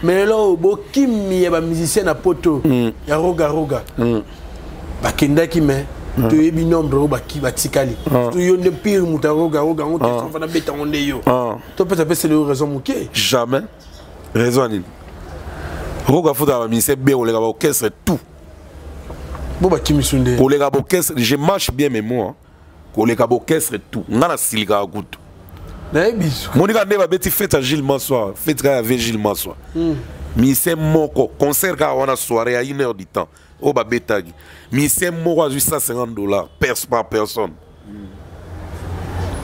Mais là bo kimi ba musicien na poto ya roga. Bakenda ki me to yebi nombre baki batikali to yonde pire mutaroga on te fana beta on yo to peut c'est le raison muké jamais raison ni roga futa ba mi c'est bien on les ga orchestre tout bo baki misunde pour les ga orchestre je marche bien mais moi pour les ga orchestre tout ngana silika akutu na ebiso monika ndeba beti fête à Gilles Massoir fête ka avec Gilles Massoir mi c'est moko concert ka wana soirée à 1 heure du temps au babetagi mi c'est moko à $850 par personne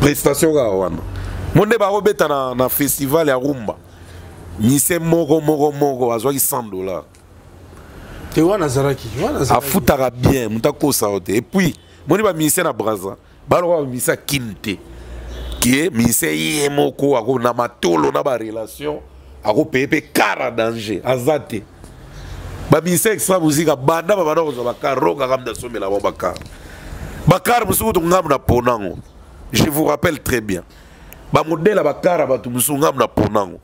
prestation ka wana monde ba robeta na festival ya rumba mi c'est moko à $100 te wana zaraki a futara bien mutako saote et puis monde ba mi c'est na braza ba lo mi c'est kinte qui est mi c'est yemoko ako na matolo na ba relation ako pepe kara danger azate ba mise extra musique banda ba bana ko bakar roga kam da somela ba bakar musuku to ngam na ponango je vous rappelle très bien ba modèle bakar ba to musuku ngam na ponango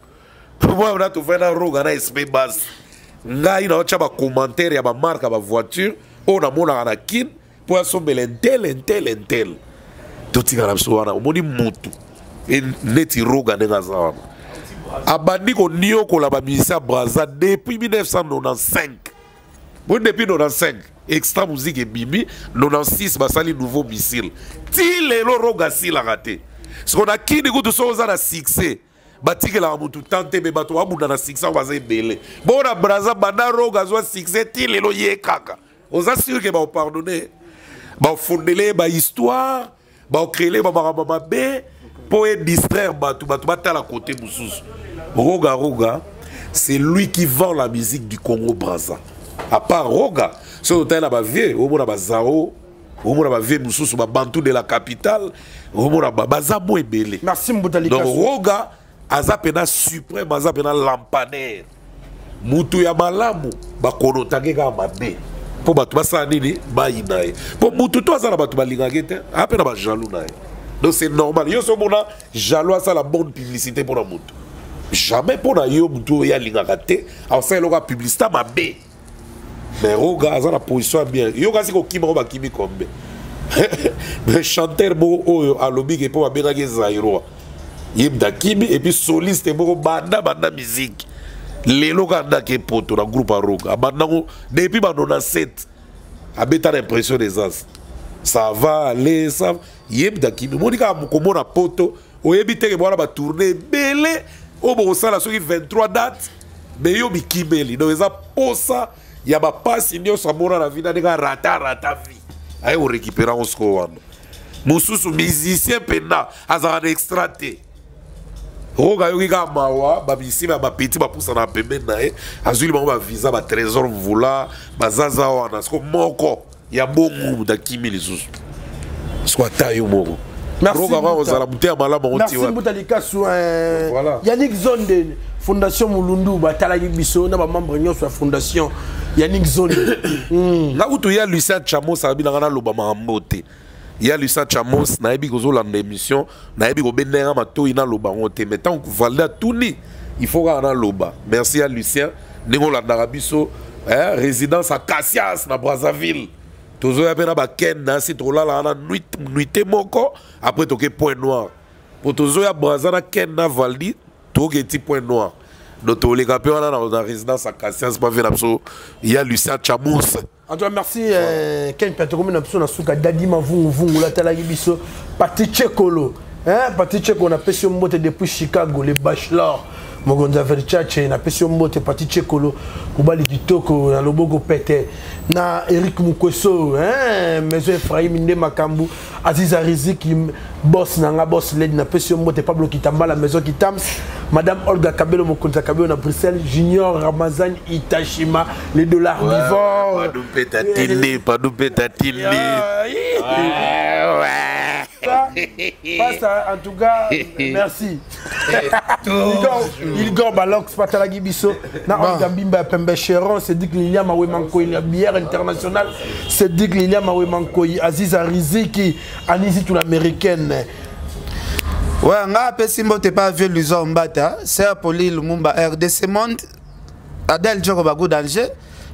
moi na to fena roga na SP bas ngai na cha ba commentaire ya ba marque ba voiture on a mona na kin pour somela tel to tigara msuwana omoni mutu neti roga nenga zawana abandi ko nioko la bamisa braza depuis 1995. Bon depuis 95 extra musique et bimi 96 basali nouveau missile. Ti lelo roga si la raté. Ce qu'on a qui de tout ça na succès. Batike la mutu tante be bato abunda na succès baza belé. Bon na braza banda roga zo succès ti lelo ye kaka. On s'assure que ba pardonner. Ba fondele ba histoire, ba créer ba maraba be pour distraire bato batala côté mususu. Roga, c'est lui qui vend la musique du Congo-Brazza. À part Roga, ce hôtel a vieux, au moins Zao, au moins vieux Moussous, Bantou de la capitale, au moins Bazabo et Belé. Merci Mboutalika. Donc Roga, Azapena suprême, Azapena lampadaire. Moutou ya malamu, Bakono Tagega Mabe. Pour Batouassa Nini, Baïnaï. Pour Moutou, toi, ça n'a pas tout lingagete, après la jaloux. Donc c'est normal. Yo, ce moment-là, jaloux, ça la bonne publicité pour la Moutou. Jamais pour la yo mutu ya lingakate alors ça loga publicité ma bé mais roga za la position bien yo kasi ko kimba ba kimi kombe mais chanteur bo oyo alobi ke po ba benga ke zairo yimda kimi et puis soliste bo banda musique lelo kanda ke poto na groupe roga banda depuis ba 97 abeta l'impression des as ça va aller, ça. Yebdaki, nous monika mukomo na poto, oyebite ke voilà ba tourner belé, au bon ça la soki 23 dates, mais yo bikimeli, donc ça posa, ya ba passe nyo samora la vida de rata vie. Aïe on récupérer on score. Mususu musicien pena, azan extraté. Roga yoki ka mawa, ba bisi ba petit ba poussa na pembe na e, azuli ba visa ba trésor vula, ba zaza wana, sko moko, ya bongo da kimeli susu. Soit yo moko. Merci. Merci Moutalika sur Yannick Zonde, Fondation Mulundu, Batalagi Bisso, na membre de la Fondation Yannick Zonde. Là où il y a Lucien Chamos, ça va bien Lobama Mbote. Il y a Lucien Chamos, na ebi gozo la émission, na ebi go benera mato ina loba ngote. Mais tant que valda tourner, il faut gana loba. Merci à Lucien, nengo la Darabiso, résidence à Cassias na Brazzaville. Tozo ya pena ba ken na si trola la na nuité moko après toke point noir. Pour tozo ya Brazza ken na Valdi, toke ti point noir. Donc to les capé on a dans résidence à Cassias pas venir absolu. Il y a Lucien Chamous. En tout cas merci Ken Petro comme na suka dadi mavungu la tala biso Pati Chekolo. Pati Chekolo on a pêché mbote depuis Chicago les bachelors. Mogonza Verchache na pesi mbote Pati Chekolo kubali kitoko na lobogo pete na Eric Mukweso Maison Ephraim Nde Makambu Aziza Riziki boss na nga boss lady na pesi mbote Pablo Kitamba la Maison Kitams Madame Olga Kabelo Mokonza Kabelo na Bruxelles Junior Ramazan Itashima les dollars vivants pas nous pétatine passe en tout cas merci Igor Balox Patalagi Bisso na Olga Bimba Pembe Cheron c'est dit que Lilia Mawe Mankoy la bière internationale c'est dit que Lilia Mawe Mankoy Aziza Riziki Anisi tout l'américaine. Ouais, nga pesi mbote pas vieux Luzo Mbata, c'est Poli Lumumba RDC Monde, Adel Djoko Bagou danger.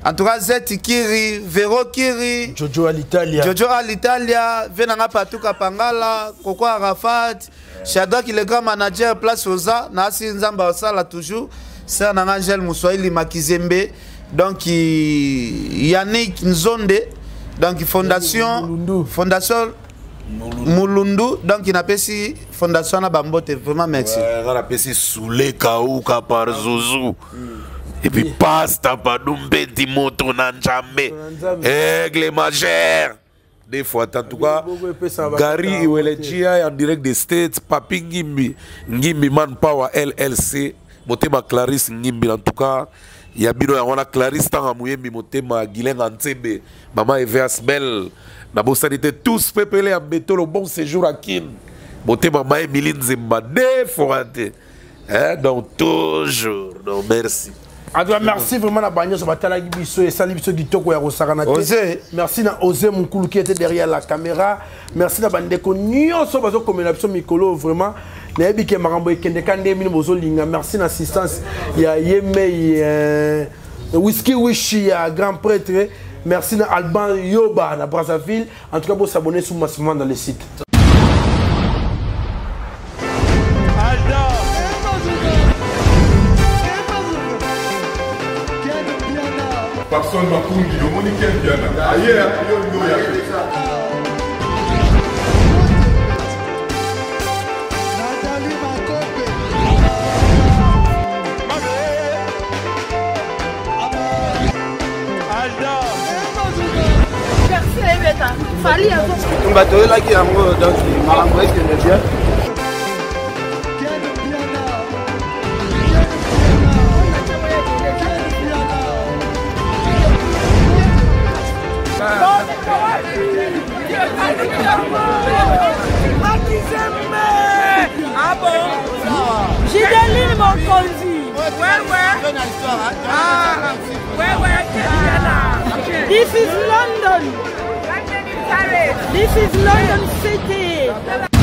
En tout cas, Zeti Kiri, Vero Kiri, Jojo à l'Italia, Venanga Patuka Pangala, Koko Arafat, Shadak le grand manager Place Oza, Nasi Nzamba Osala toujours, c'est un Angel Moussoili Makizembe, donc Yannick Nzonde, donc Fondation Mulundu, donc il a payé Fondation na Bambote, vraiment merci. On a payé Soulé Kaouka par Zouzou. Et puis pasta Padoumbe Timoto Nanjambe. Aigle Majeur. Des fois, en tout cas, Gary Iwelejia en direct des States, Papi Ngimbi Manpower LLC, Motema Clarisse Ngimbi en tout cas. Il y a bino ya Clarisse Tangamouye Motema Guilen Antebe, Maman Eveas Bell. Na bosanité tous pépélés à mettre le bon séjour à Kin. Moté maman Emiline Zemba déforante. Donc toujours. Donc merci. Merci vraiment à Bagnos Batala Gibiso et Sali Biso Gitoko ya Rosaranate. Merci à Osé Moukoulou qui était derrière la caméra. Merci à Bandeko Nyonso Bazo Komenapso Mikolo vraiment. Naebi ke marambo ekende kande mini bozo linga. Merci l'assistance. Il y a Yemei Whisky Wishi ya grand prêtre. Merci à Alban Yoba à Brazzaville. En tout cas, vous s'abonner sur massivement dans le site. Personne m'a conduit, le monde est bien. Ailleurs, on va te là qui a donc malambo qui est bien. Ah bon? J'ai des lignes mon conduit. Ouais. Ah, ouais. This is London. This is London City.